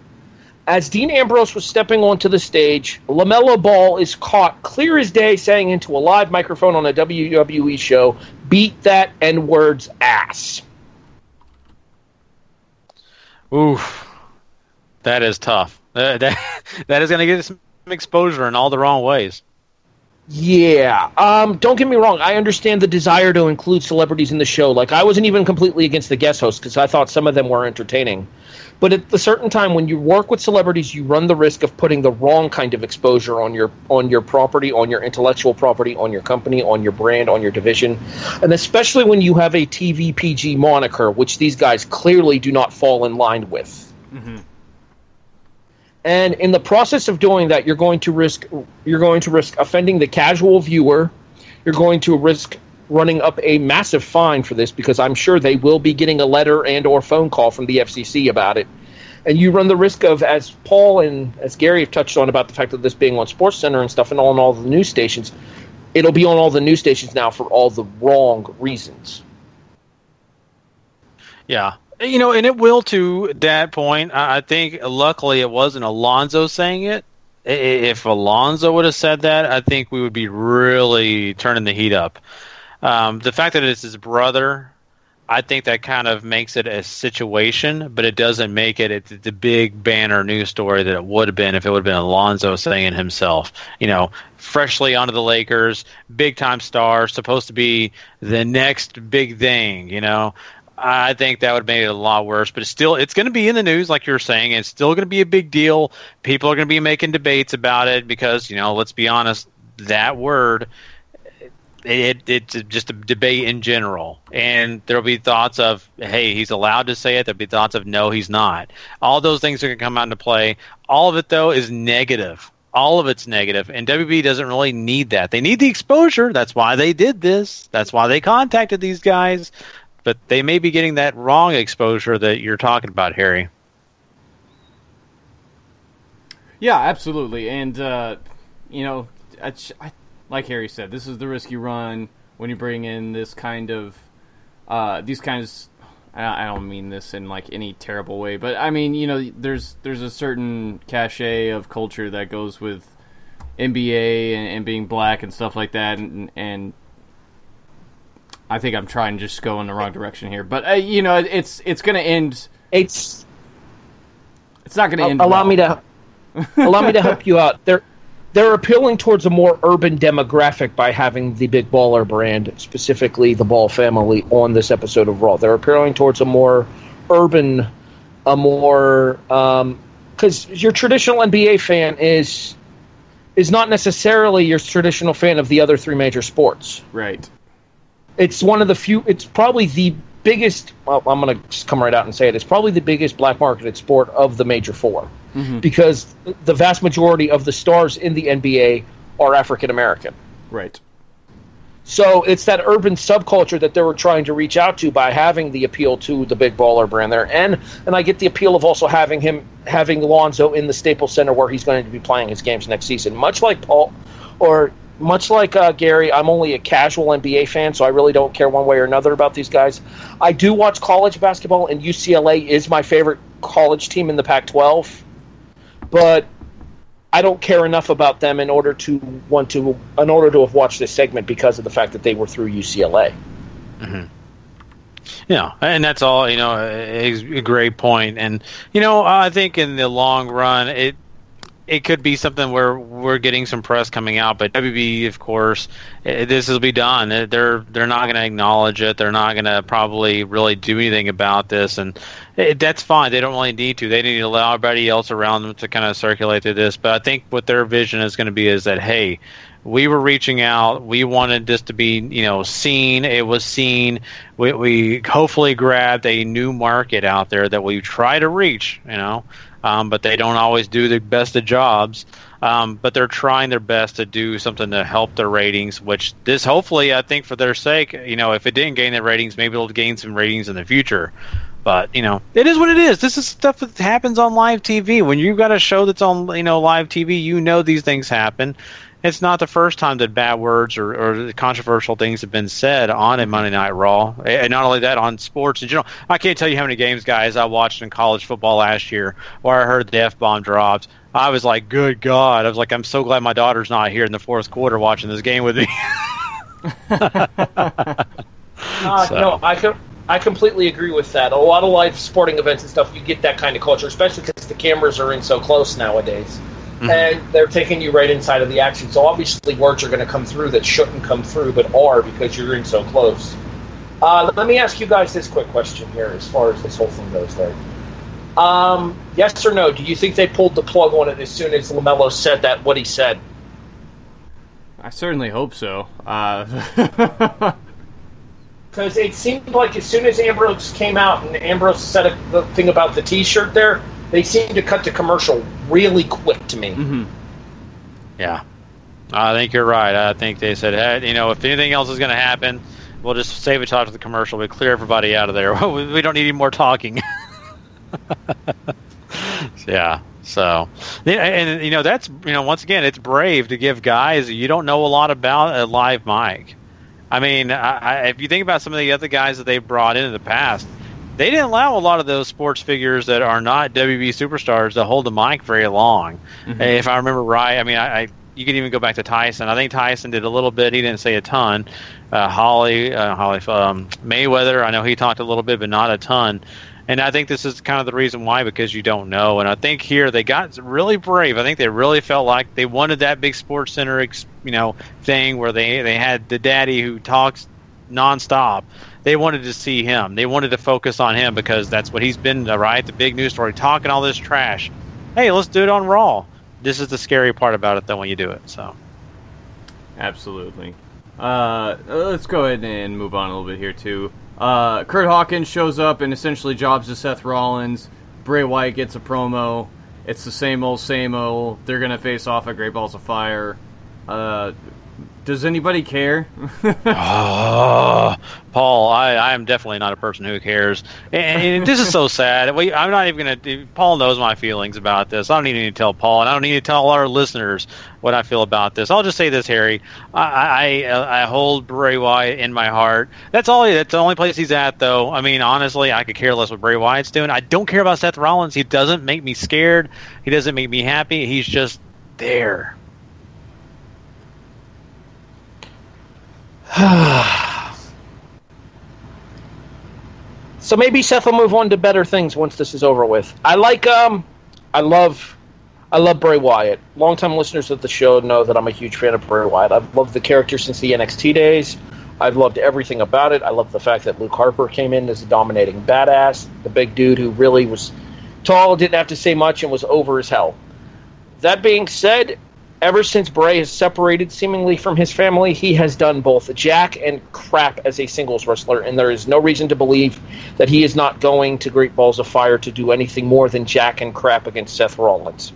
As Dean Ambrose was stepping onto the stage, LaMelo Ball is caught clear as day saying into a live microphone on a WWE show, "Beat that N-word's ass." Oof. That is tough. That is going to get some exposure in all the wrong ways. Yeah. Don't get me wrong. I understand the desire to include celebrities in the show. Like, I wasn't even completely against the guest hosts because I thought some of them were entertaining. But at a certain time, when you work with celebrities, you run the risk of putting the wrong kind of exposure on your property, on your intellectual property, on your company, on your brand, on your division. And especially when you have a TV PG moniker, which these guys clearly do not fall in line with. Mm-hmm. And in the process of doing that, you're going to risk offending the casual viewer. You're going to risk running up a massive fine for this because I'm sure they will be getting a letter and or phone call from the FCC about it. And you run the risk of, as Paul and as Gary have touched on about the fact of this being on SportsCenter and stuff and on all the news stations, it'll be on all the news stations now for all the wrong reasons. Yeah. You know, and it will to that point. I think, luckily, it wasn't Alonzo saying it. If Alonzo would have said that, I think we would be really turning the heat up. The fact that it's his brother, I think that kind of makes it a situation, but it doesn't make it the big banner news story that it would have been if it would have been Alonzo saying it himself. You know, freshly onto the Lakers, big-time star, supposed to be the next big thing, you know. I think that would have made it a lot worse, but it's going to be in the news, like you're saying. It's still going to be a big deal. People are going to be making debates about it because, you know, let's be honest, that word, it's just a debate in general. And there'll be thoughts of, hey, he's allowed to say it. There'll be thoughts of, no, he's not. All those things are going to come out into play. All of it, though, is negative. All of it's negative, and WB doesn't really need that. They need the exposure. That's why they did this. That's why they contacted these guys. But they may be getting that wrong exposure that you're talking about, Harry. Yeah, absolutely. And, you know, like Harry said, this is the risk you run when you bring in this kind of, these kinds. I don't mean this in like any terrible way, but I mean, you know, there's a certain cachet of culture that goes with NBA and being black and stuff like that, and I think I'm trying to just go in the wrong direction here, but you know, it's going to end. It's not going to end. Allow me to help you out. They're appealing towards a more urban demographic by having the Big Baller brand, specifically the Ball family, on this episode of Raw. They're appealing towards a more urban, because your traditional NBA fan is not necessarily your traditional fan of the other three major sports. Right. It's one of the few. It's probably the biggest. Well, I'm going to just come right out and say it. It's probably the biggest black marketed sport of the major four, because the vast majority of the stars in the NBA are African American. Right. So it's that urban subculture that they were trying to reach out to by having the appeal to the Big Baller brand there, and I get the appeal of also having Lonzo in the Staples Center where he's going to be playing his games next season. Much like Paul, or much like Gary, I'm only a casual NBA fan, so I really don't care one way or another about these guys. I do watch college basketball, and UCLA is my favorite college team in the Pac-12, but I don't care enough about them in order to have watched this segment because of the fact that they were through UCLA. Mm-hmm. Yeah, and that's all. You know, a great point. And you know, I think in the long run, it could be something where we're getting some press coming out, but WB, of course, this will be done. They're not going to acknowledge it. They're not going to probably really do anything about this, and that's fine. They don't really need to. They need to allow everybody else around them to kind of circulate through this. But I think what their vision is going to be is that, hey, we were reaching out. We wanted this to be, you know, seen. It was seen. We hopefully grabbed a new market out there that we try to reach, you know. But they don't always do the best of jobs. But they're trying their best to do something to help their ratings, which this hopefully, I think, for their sake, you know, if it didn't gain the ratings, maybe it'll gain some ratings in the future. But, you know, it is what it is. This is stuff that happens on live TV. When you've got a show that's on, you know, live TV, you know these things happen. It's not the first time that bad words or controversial things have been said on a Monday Night Raw. And not only that, on sports in general. I can't tell you how many games, guys, I watched in college football last year where I heard the F-bomb dropped. I was like, good God. I was like, I'm so glad my daughter's not here in the fourth quarter watching this game with me. No, I completely agree with that. A lot of live sporting events and stuff, you get that kind of culture, especially because the cameras are in so close nowadays. Mm-hmm. And they're taking you right inside of the action. So obviously words are going to come through that shouldn't come through, but are because you're in so close. Let me ask you guys this quick question here as far as this whole thing goes there. Yes or no, do you think they pulled the plug on it as soon as LaMelo said what he said? I certainly hope so. Because it seemed like as soon as Ambrose came out and Ambrose said the thing about the T-shirt there, they seemed to cut to commercial really quick to me. Mm-hmm. Yeah. I think you're right. I think they said, hey, if anything else is going to happen, we'll just save it till after the commercial. We clear everybody out of there. We don't need any more talking. Yeah. So, and that's once again, it's brave to give guys you don't know a lot about a live mic. I mean, if you think about some of the other guys that they've brought in the past, they didn't allow a lot of those sports figures that are not WB superstars to hold the mic very long. Mm-hmm. If I remember right, I mean, you could even go back to Tyson. I think Tyson did a little bit. He didn't say a ton. Mayweather, I know he talked a little bit, but not a ton. And I think this is kind of the reason why, because you don't know. And I think here they got really brave. I think they really felt like they wanted that big Sports Center, thing where they had the daddy who talks nonstop. They wanted to see him. They wanted to focus on him because that's what he's been, right? The big news story, talking all this trash. Hey, let's do it on Raw. This is the scary part about it, though, when you do it. So, absolutely. Let's go ahead and move on a little bit here too. Kurt Hawkins shows up and essentially jobs to Seth Rollins. Bray Wyatt gets a promo. It's the same old, same old. They're going to face off at Great Balls of Fire. Does anybody care? Paul, I am definitely not a person who cares. And this is so sad. I'm not even going to... Paul knows my feelings about this. I don't need to tell Paul, and I don't need to tell our listeners what I feel about this. I'll just say this, Harry. I hold Bray Wyatt in my heart. That's the only place he's at, though. I mean, honestly, I could care less what Bray Wyatt's doing. I don't care about Seth Rollins. He doesn't make me scared. He doesn't make me happy. He's just there. So maybe Seth will move on to better things once this is over with. I love Bray Wyatt. Longtime listeners of the show know that I'm a huge fan of Bray Wyatt. I've loved the character since the NXT days. I've loved everything about it. I love the fact that Luke Harper came in as a dominating badass, the big dude who really was tall, didn't have to say much, and was over as hell. That being said, ever since Bray has separated seemingly from his family, he has done both jack and crap as a singles wrestler, and there is no reason to believe that he is not going to Great Balls of Fire to do anything more than jack and crap against Seth Rollins.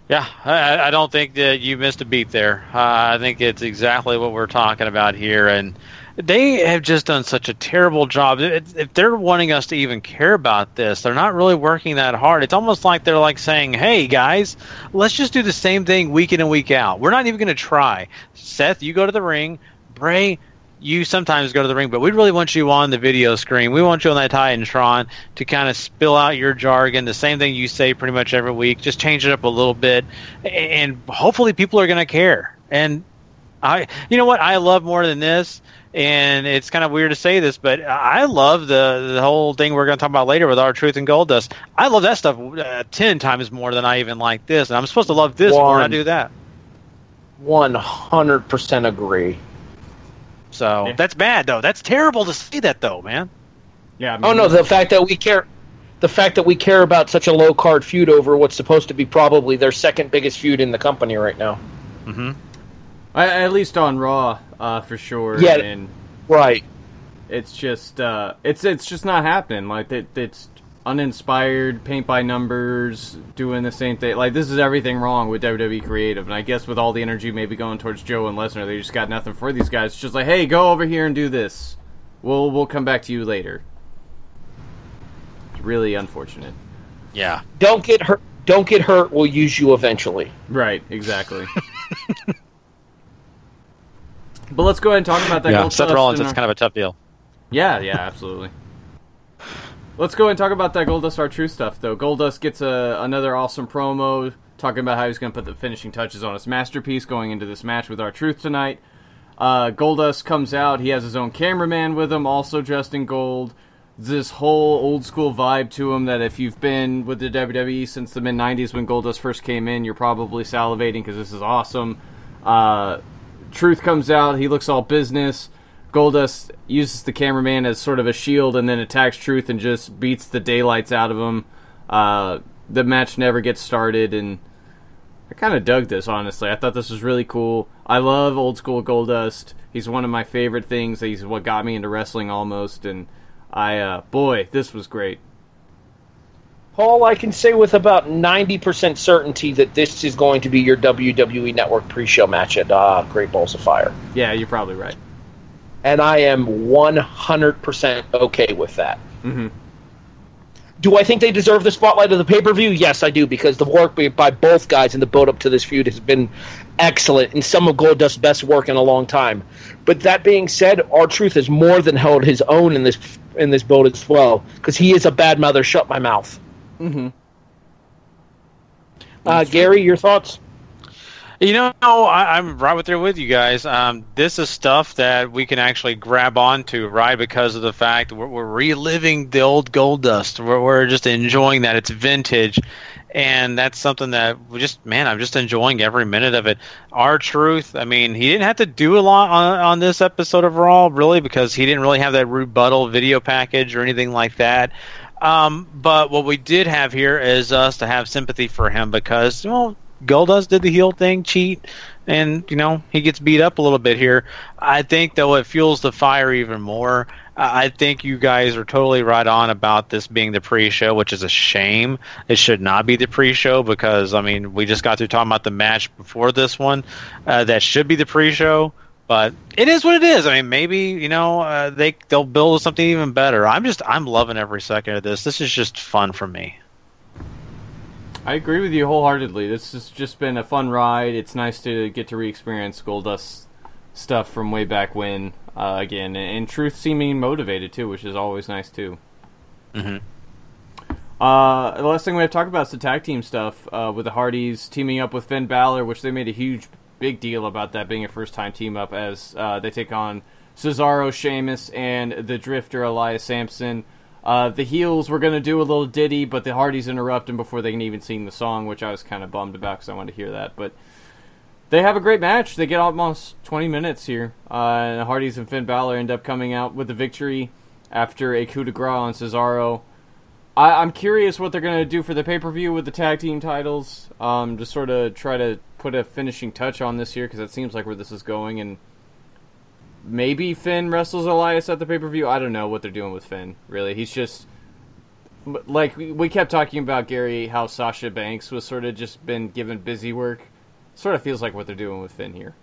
Yeah, I don't think that you missed a beat there. I think it's exactly what we're talking about here, and they have just done such a terrible job. If they're wanting us to even care about this, they're not really working that hard. It's almost like they're like saying, hey, guys, let's just do the same thing week in and week out. We're not even going to try. Seth, you go to the ring. Bray, you sometimes go to the ring, but we really want you on the video screen. We want you on that Titantron to kind of spill out your jargon, the same thing you say pretty much every week. Just change it up a little bit, and hopefully people are going to care. And you know what I love more than this? And it's kind of weird to say this, but I love the whole thing we're going to talk about later with R-Truth and Goldust. I love that stuff 10 times more than I even like this. And I'm supposed to love this more than I do that. 100% agree. So That's bad, though. That's terrible to see that, though, man. Yeah. I mean, the fact that we care about such a low card feud over what's supposed to be probably their second biggest feud in the company right now. Mm-hmm. At least on Raw, for sure. Yeah, and right. It's just it's just not happening. Like it's uninspired, paint by numbers, doing the same thing. Like this is everything wrong with WWE creative. And I guess with all the energy maybe going towards Joe and Lesnar, they just got nothing for these guys. It's just like, hey, go over here and do this. We'll come back to you later. It's really unfortunate. Yeah. Don't get hurt. Don't get hurt. We'll use you eventually. Right. Exactly. But let's go ahead and talk about that. Yeah, Seth Rollins, it's kind of a tough deal. Yeah, absolutely. Let's go ahead and talk about that Goldust R-Truth stuff, though. Goldust gets another awesome promo talking about how he's going to put the finishing touches on his masterpiece going into this match with R-Truth tonight. Goldust comes out. He has his own cameraman with him, also dressed in gold. This whole old school vibe to him that if you've been with the WWE since the mid-90s when Goldust first came in, you're probably salivating because this is awesome. Truth comes out. He looks all business. Goldust uses the cameraman as sort of a shield and then attacks Truth and just beats the daylights out of him. The match never gets started, and I kind of dug this, honestly. I thought this was really cool. I love old school Goldust. He's one of my favorite things. He's what got me into wrestling almost, and boy, this was great. Paul, I can say with about 90% certainty that this is going to be your WWE Network pre-show match at Great Balls of Fire. Yeah, you're probably right. And I am 100% okay with that. Mm-hmm. Do I think they deserve the spotlight of the pay-per-view? Yes, I do, because the work by both guys in the build-up to this feud has been excellent, and some of Goldust's best work in a long time. But that being said, R-Truth has more than held his own in this build as well, because he is a bad mother. Shut my mouth. Mm-hmm. Gary, your thoughts? You know, I'm right there with you guys. This is stuff that we can actually grab onto, right, because of the fact that we're reliving the old Goldust. We're just enjoying that. It's vintage, and that's something that I'm just enjoying every minute of it. R-Truth, I mean, he didn't have to do a lot on this episode of Raw, really, because he didn't really have that rebuttal video package or anything like that. But what we did have here is us to have sympathy for him because, well, Goldust did the heel thing, cheat, and, he gets beat up a little bit here. I think, though, it fuels the fire even more. I think you guys are totally right on about this being the pre-show, which is a shame. It should not be the pre-show because, we just got through talking about the match before this one. That should be the pre-show, but it is what it is. Maybe, they'll build something even better. I'm loving every second of this. This is just fun for me. I agree with you wholeheartedly. This has just been a fun ride. It's nice to get to re-experience Goldust stuff from way back when again, and Truth seeming motivated too, which is always nice too. Mm-hmm. The last thing we have to talk about is the tag team stuff with the Hardys teaming up with Finn Balor, which they made a big deal about that being a first-time team-up as they take on Cesaro, Sheamus, and the Drifter, Elias Sampson. The heels were going to do a little ditty, but the Hardys interrupt them before they can even sing the song, which I was kind of bummed about because I wanted to hear that. But they have a great match. They get almost 20 minutes here. And the Hardys and Finn Balor end up coming out with the victory after a coup de grace on Cesaro. I'm curious what they're going to do for the pay-per-view with the tag team titles. To sort of try to put a finishing touch on this year, because it seems like where this is going. And maybe Finn wrestles Elias at the pay-per-view. I don't know what they're doing with Finn, really. He's just... Like, we kept talking about, Gary, how Sasha Banks was sort of just been given busy work. Sort of feels like what they're doing with Finn here.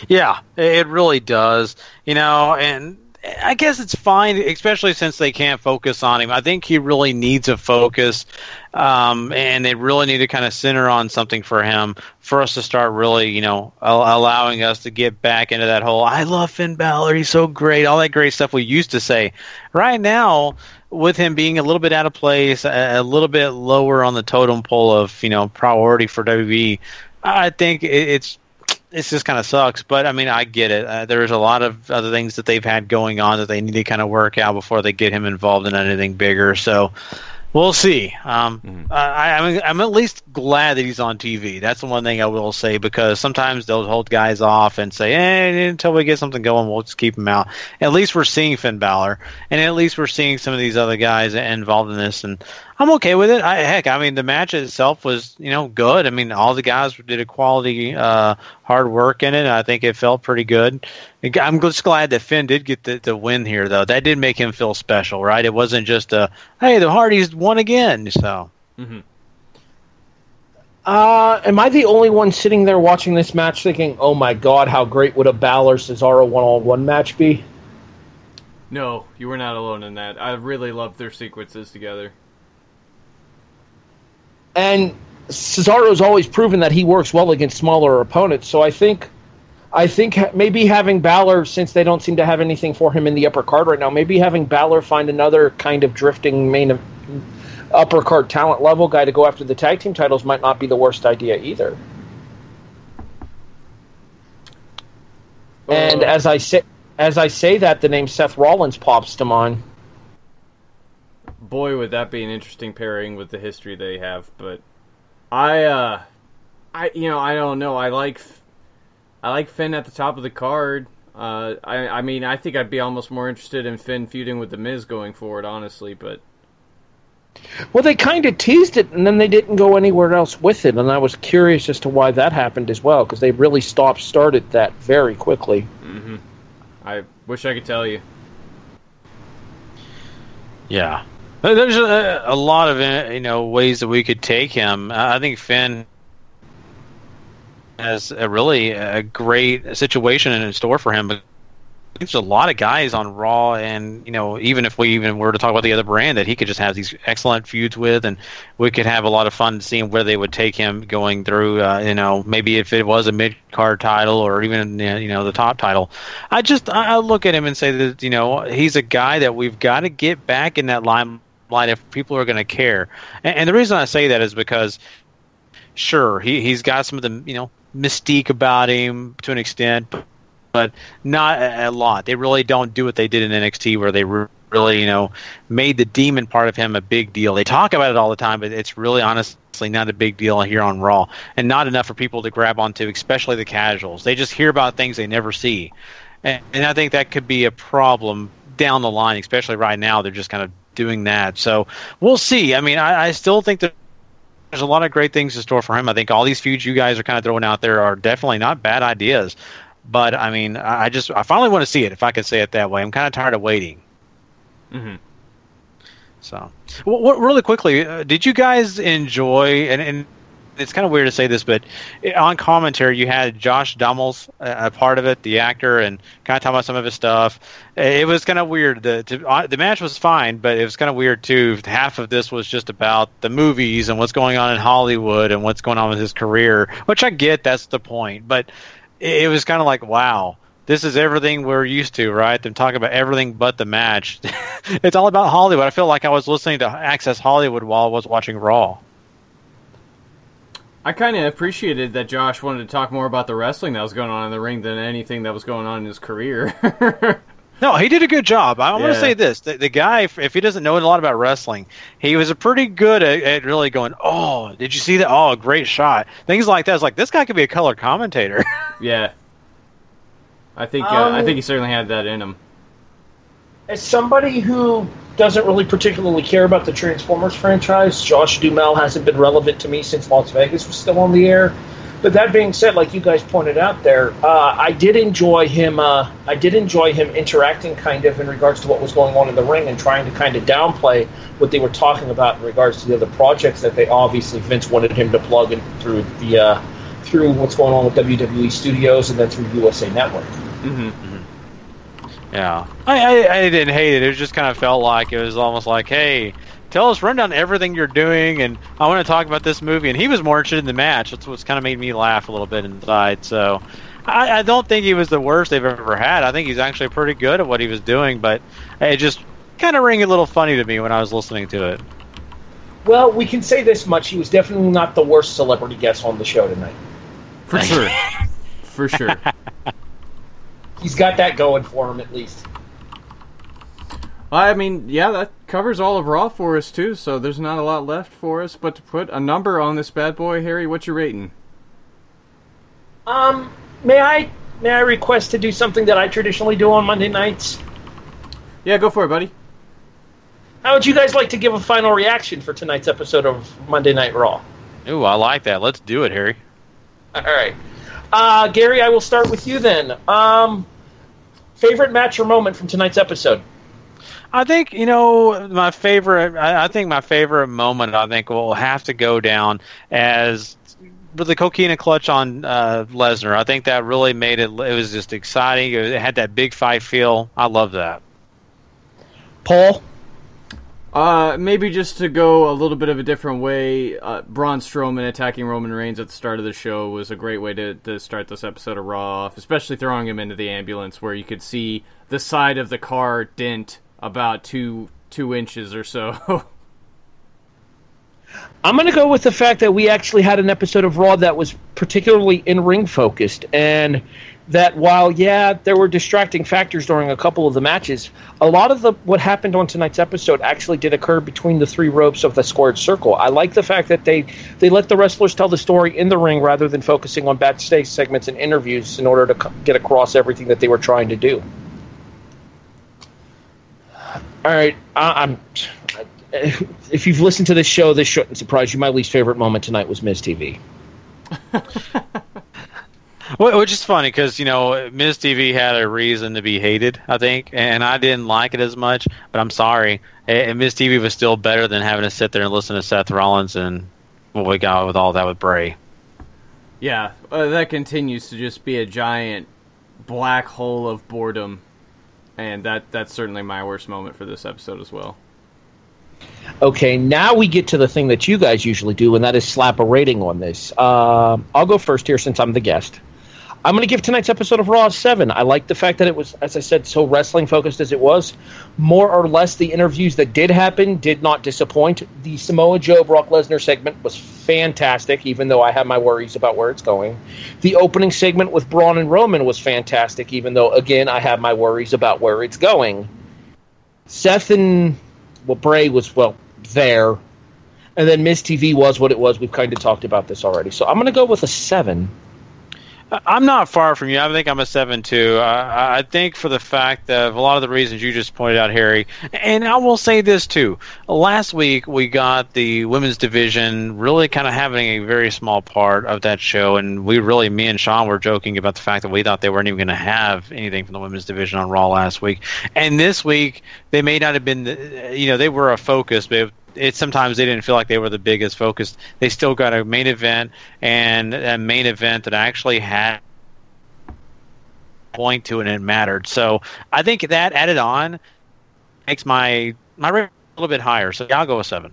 Yeah, it really does. And I guess it's fine, especially since they can't focus on him. I think he really needs a focus, and they really need to kind of center on something for him for us to start really, allowing us to get back into that whole, I love Finn Balor, he's so great, all that great stuff we used to say. Right now, with him being a little bit out of place, a little bit lower on the totem pole of, priority for WWE, I think it just kind of sucks, but I get it. There's a lot of other things that they've had going on that they need to kind of work out before they get him involved in anything bigger. So we'll see. I'm at least glad that he's on TV. That's the one thing I will say, because sometimes they'll hold guys off and say, until we get something going, we'll just keep him out. At least we're seeing Finn Balor, and at least we're seeing some of these other guys involved in this, and I'm okay with it. The match itself was, good. All the guys did a quality hard work in it. I think it felt pretty good. I'm just glad that Finn did get the win here, though. That did make him feel special, right? It wasn't just hey, the Hardys won again. So, mm-hmm. Am I the only one sitting there watching this match thinking, oh my god, how great would a Balor-Cesaro one-on-one match be? No, you were not alone in that. I really loved their sequences together. And Cesaro's always proven that he works well against smaller opponents, so I think maybe having Balor, since they don't seem to have anything for him in the upper card right now, maybe having Balor find another kind of drifting main upper card talent level guy to go after the tag team titles might not be the worst idea either. And as I say that, the name Seth Rollins pops to mind. Boy, would that be an interesting pairing with the history they have. But I don't know. I like Finn at the top of the card. I mean, I think I'd be almost more interested in Finn feuding with The Miz going forward, honestly. But well, they kind of teased it, and then they didn't go anywhere else with it, and I was curious as to why that happened as well, because they really started that very quickly. Mm-hmm. I wish I could tell you. Yeah. There's a lot of ways that we could take him. I think Finn has a great situation in store for him. But there's a lot of guys on Raw, and even if we were to talk about the other brand, that he could just have these excellent feuds with, and we could have a lot of fun seeing where they would take him going through. Maybe if it was a mid card title or even the top title. I look at him and say that he's a guy that we've got to get back in that limelight if people are going to care. And the reason I say that is because, sure, he's got some of the mystique about him to an extent, but not a lot. They really don't do what they did in NXT, where they really, made the demon part of him a big deal. They talk about it all the time, but it's really honestly not a big deal here on Raw, and not enough for people to grab onto, especially the casuals. They just hear about things they never see, and I think that could be a problem down the line, especially right now. They're just kind of doing that. So we'll see. I mean, I still think that there's a lot of great things in store for him. I think all these feuds you guys are kind of throwing out there are definitely not bad ideas. But, I mean, I finally want to see it, if I could say it that way. I'm kind of tired of waiting. Mm-hmm. So, really quickly, did you guys enjoy, and it's kind of weird to say this, but on commentary you had Josh Duhamel a part of it, the actor, and kind of talking about some of his stuff. It was kind of weird. The match was fine, but it was kind of weird too. Half of this was just about the movies and what's going on in Hollywood and what's going on with his career, which I get, that's the point. But it was kind of like, wow, this is everything we're used to, right? Them talking about everything but the match. It's all about Hollywood. I feel like I was listening to Access Hollywood while I was watching Raw. I kind of appreciated that Josh wanted to talk more about the wrestling that was going on in the ring than anything that was going on in his career. No, he did a good job. I'm going to say this. The guy, if he doesn't know a lot about wrestling, he was pretty good at really going, oh, did you see that? Oh, great shot. Things like that. It's like, this guy could be a color commentator. Yeah. I think he certainly had that in him. As somebody who doesn't really particularly care about the Transformers franchise, Josh Duhamel hasn't been relevant to me since Las Vegas was still on the air. But that being said, like you guys pointed out there, I did enjoy him. I did enjoy him interacting kind of in regards to what was going on in the ring and trying to kind of downplay what they were talking about in regards to the other projects that they obviously Vince wanted him to plug in through what's going on with WWE Studios and then through USA Network. Mm-hmm. Yeah, I didn't hate it. It just kind of felt like it was almost like, hey, tell us, run down everything you're doing, and I want to talk about this movie. And he was more interested in the match. That's what's kind of made me laugh a little bit inside. So I don't think he was the worst they've ever had. I think he's actually pretty good at what he was doing, but it just kind of rang a little funny to me when I was listening to it. Well, we can say this much. He was definitely not the worst celebrity guest on the show tonight. For sure. For sure. He's got that going for him, at least. I mean, yeah, that covers all of Raw for us, too, so there's not a lot left for us but to put a number on this bad boy. Harry, what's your rating? May I request to do something that I traditionally do on Monday nights? Yeah, go for it, buddy. How would you guys like to give a final reaction for tonight's episode of Monday Night Raw? Ooh, I like that. Let's do it, Harry. All right. Gary, I will start with you then. Favorite match or moment from tonight's episode? I think, my favorite moment, I think, will have to go down as with the coquina clutch on Lesnar. I think that really made it was just exciting. It had that big fight feel. I love that. Paul? Maybe just to go a little bit of a different way, Braun Strowman attacking Roman Reigns at the start of the show was a great way to start this episode of Raw off, especially throwing him into the ambulance where you could see the side of the car dent about two inches or so. I'm going to go with the fact that we actually had an episode of Raw that was particularly in-ring focused, and that while, there were distracting factors during a couple of the matches, a lot of what happened on tonight's episode actually did occur between the three ropes of the squared circle. I like the fact that they let the wrestlers tell the story in the ring rather than focusing on backstage segments and interviews in order to get across everything that they were trying to do. All right, if you've listened to this show, this shouldn't surprise you. My least favorite moment tonight was Miz TV. Which is funny because, Miz TV had a reason to be hated, I think, and I didn't like it as much, but I'm sorry. And Miz TV was still better than having to sit there and listen to Seth Rollins and what we got with all that with Bray. Yeah, that continues to just be a giant black hole of boredom, and that's certainly my worst moment for this episode as well. Okay, now we get to the thing that you guys usually do, and that is slap a rating on this. I'll go first here since I'm the guest. I'm going to give tonight's episode of Raw a 7. I like the fact that it was, as I said, so wrestling-focused as it was. More or less, the interviews that did happen did not disappoint. The Samoa Joe Brock Lesnar segment was fantastic, even though I have my worries about where it's going. The opening segment with Braun and Roman was fantastic, even though, again, I have my worries about where it's going. Seth and Bray was, there. And then Miz TV was what it was. We've kind of talked about this already. So I'm going to go with a 7. I'm not far from you. I think I'm a 7 too. I think for the fact of a lot of the reasons you just pointed out, Harry, and I will say this too. Last week we got the women's division really kind of having a very small part of that show, and me and Sean were joking about the fact that we thought they weren't even going to have anything from the women's division on Raw last week. And this week they may not have been, they were a focus, but sometimes they didn't feel like they were the biggest focus. They still got a main event, and a main event that actually had a point to it and it mattered. So I think that added on makes my rating a little bit higher. So I'll go with 7.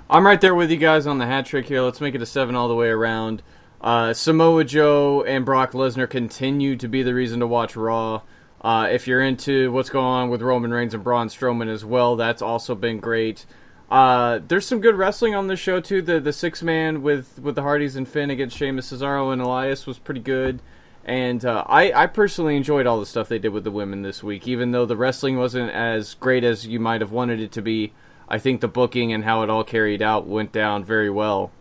I'm right there with you guys on the hat trick here. Let's make it a 7 all the way around. Samoa Joe and Brock Lesnar continue to be the reason to watch Raw. If you're into what's going on with Roman Reigns and Braun Strowman as well, that's also been great. There's some good wrestling on this show too. The 6-man with the Hardys and Finn against Sheamus, Cesaro, and Elias was pretty good. And I personally enjoyed all the stuff they did with the women this week, even though the wrestling wasn't as great as you might have wanted it to be. I think the booking and how it all carried out went down very well.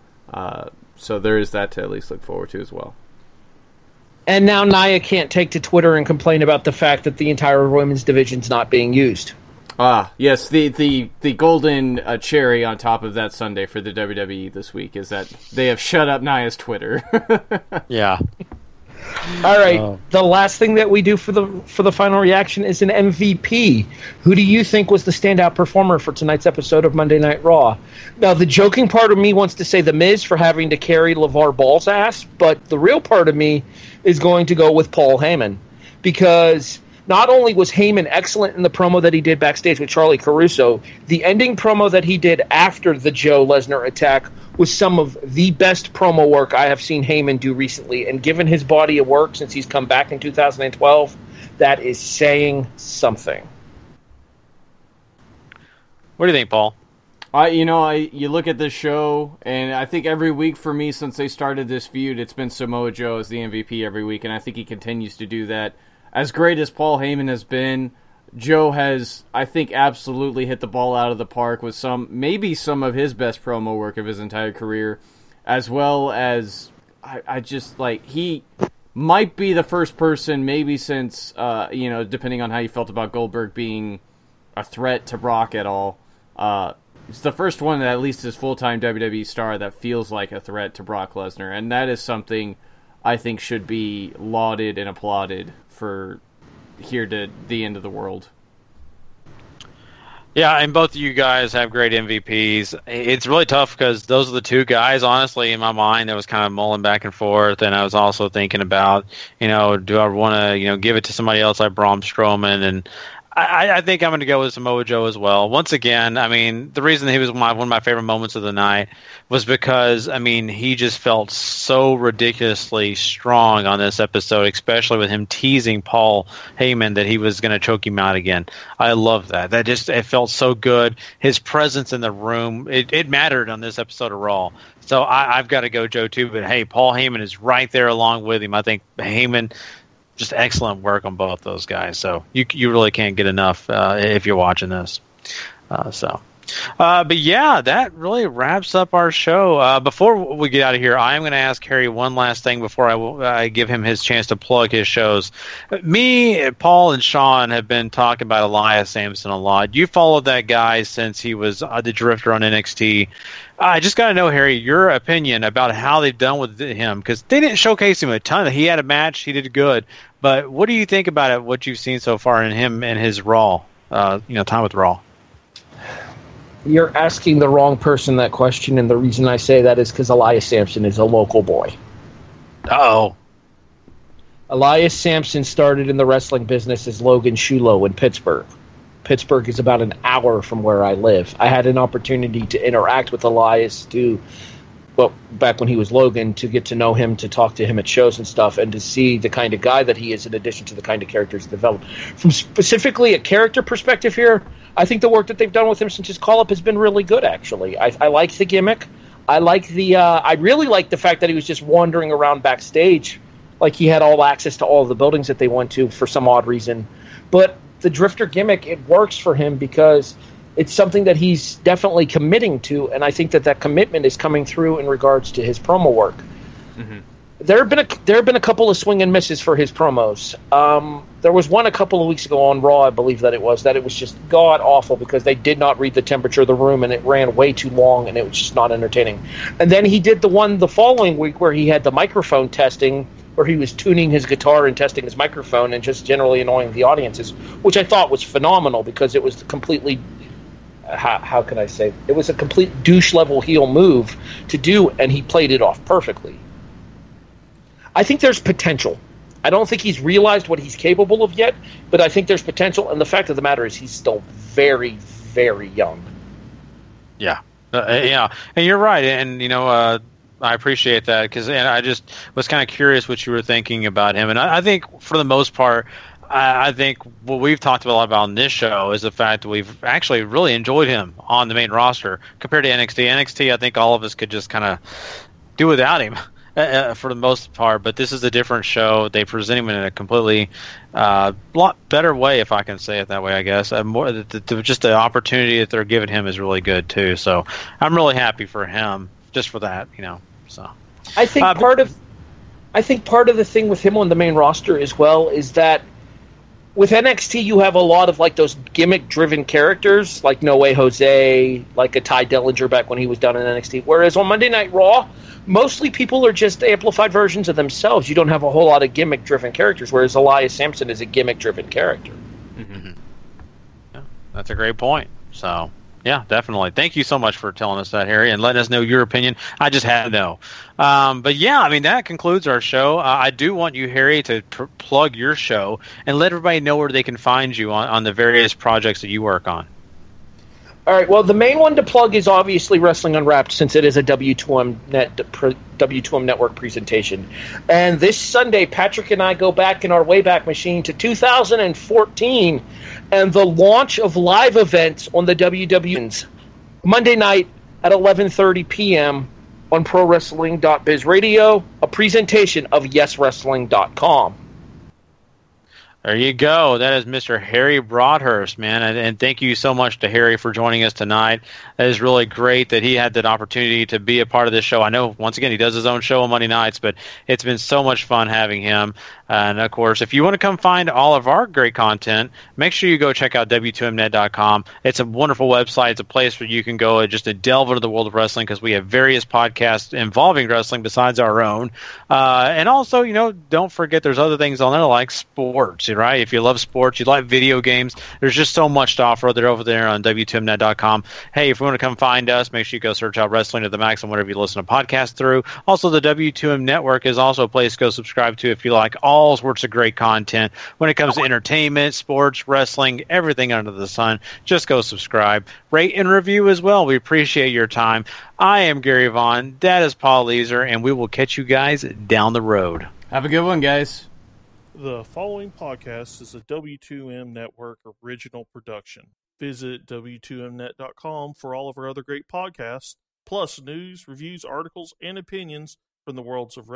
So there is that to at least look forward to as well. And now Nia can't take to Twitter and complain about the fact that the entire women's division's not being used. Yes, the golden cherry on top of that sundae for the WWE this week is that they have shut up Nia's Twitter. Yeah. All right, the last thing that we do for the final reaction is an MVP. Who do you think was the standout performer for tonight's episode of Monday Night Raw? Now, the joking part of me wants to say The Miz for having to carry LeVar Ball's ass, but the real part of me is going to go with Paul Heyman, because not only was Heyman excellent in the promo that he did backstage with Charlie Caruso, the ending promo that he did after the Joe Lesnar attack was some of the best promo work I have seen Heyman do recently. And given his body of work since he's come back in 2012, that is saying something. What do you think, Paul? You look at this show, and I think every week for me since they started this feud, it's been Samoa Joe as the MVP every week, and I think he continues to do that. As great as Paul Heyman has been, Joe has, I think, absolutely hit the ball out of the park with maybe some of his best promo work of his entire career, as well as, I just, he might be the first person, maybe since, depending on how you felt about Goldberg being a threat to Brock at all, it's the first one that at least is full-time WWE star that feels like a threat to Brock Lesnar, and that is something I think should be lauded and applauded for here to the end of the world. Yeah, and both of you guys have great MVPs. It's really tough because those are the two guys, honestly, in my mind, that was kind of mulling back and forth, and I was also thinking about, do I want to, give it to somebody else like Braun Strowman, and I think I'm going to go with Samoa Joe as well. Once again, the reason he was one of my favorite moments of the night was because, he just felt so ridiculously strong on this episode, especially with him teasing Paul Heyman that he was going to choke him out again. I love that. It felt so good. His presence in the room, it mattered on this episode of Raw. So I've got to go Joe too, but hey, Paul Heyman is right there along with him. I think Heyman just excellent work on both those guys. So you really can't get enough if you're watching this. But yeah, that really wraps up our show. Before we get out of here, I am going to ask Harry one last thing before I give him his chance to plug his shows. Me, Paul, and Sean have been talking about Elias Sampson a lot. You followed that guy since he was the Drifter on NXT. I just got to know, Harry, your opinion about how they've done with him, because they didn't showcase him a ton. He had a match, he did good, but what do you think about it? What you've seen so far in him and his Raw, time with Raw? You're asking the wrong person that question, and the reason I say that is because Elias Sampson is a local boy. Uh-oh. Elias Sampson started in the wrestling business as Logan Shulo in Pittsburgh. Pittsburgh is about an hour from where I live. I had an opportunity to interact with Elias back when he was Logan, to get to know him, to talk to him at shows and stuff, and to see the kind of guy that he is in addition to the kind of characters developed. From specifically a character perspective here, I think the work that they've done with him since his call-up has been really good, actually. I like the gimmick. I really like the fact that he was just wandering around backstage like he had all access to all of the buildings that they went to for some odd reason. But the Drifter gimmick, it works for him because it's something that he's definitely committing to, and I think that commitment is coming through in regards to his promo work. Mm-hmm. There have been a couple of swing and misses for his promos. There was one a couple of weeks ago on Raw, I believe that it was just god awful because they did not read the temperature of the room and it ran way too long and it was just not entertaining. And then he did the one the following week where he had the microphone testing, where he was tuning his guitar and testing his microphone and just generally annoying the audiences, which I thought was phenomenal because it was completely, how can I say, it was a complete douche level heel move to do, and he played it off perfectly. I think there's potential. I don't think he's realized what he's capable of yet, but I think there's potential, and the fact of the matter is he's still very, very young. Yeah. And you're right, and I appreciate that, because I just was kind of curious what you were thinking about him, and I think for the most part, I think what we've talked a lot about on this show is the fact that we've actually really enjoyed him on the main roster compared to NXT. NXT, I think all of us could just kind of do without him. For the most part, but this is a different show. They present him in a completely lot better way, if I can say it that way, I guess. Just the opportunity that they're giving him is really good, too. So I'm really happy for him, just for that, So I think part of the thing with him on the main roster as well is that with NXT, you have a lot of like those gimmick-driven characters, like No Way Jose, like a Ty Dillinger back when he was down in NXT. Whereas on Monday Night Raw, mostly people are just amplified versions of themselves. You don't have a whole lot of gimmick-driven characters, whereas Elias Sampson is a gimmick-driven character. Mm-hmm. Yeah, that's a great point. So, yeah, definitely. Thank you so much for telling us that, Harry, and letting us know your opinion. I just had to know. But, yeah, that concludes our show. I do want you, Harry, to plug your show and let everybody know where they can find you on the various projects that you work on. All right, well, the main one to plug is obviously Wrestling Unwrapped, since it is a W2M Network presentation. And this Sunday, Patrick and I go back in our Wayback Machine to 2014 and the launch of live events on the WWNs. Monday night at 11:30 p.m. on ProWrestling.biz Radio, a presentation of YesWrestling.com. There you go. That is Mr. Harry Broadhurst, man. And thank you so much to Harry for joining us tonight. That is really great that he had that opportunity to be a part of this show. I know, once again, he does his own show on Monday nights, but it's been so much fun having him. And, of course, if you want to come find all of our great content, make sure you go check out W2Mnet.com. It's a wonderful website. It's a place where you can go just to delve into the world of wrestling, because we have various podcasts involving wrestling besides our own. And also, don't forget there's other things on there like sports, right? If you love sports, you like video games, there's just so much to offer over there on W2Mnet.com. Hey, if you want to come find us, make sure you go search out Wrestling to the Max on whatever you listen to podcasts through. Also, the W2M Network is also a place to go subscribe to if you like all sorts of great content when it comes to entertainment, sports, wrestling, everything under the sun. Just go subscribe, rate, and review as well. We appreciate your time. I am Gary Vaughan. That is Paul Leazar, and we will catch you guys down the road. Have a good one, guys. The following podcast is a W2M Network original production. Visit W2Mnet.com for all of our other great podcasts, plus news, reviews, articles, and opinions from the worlds of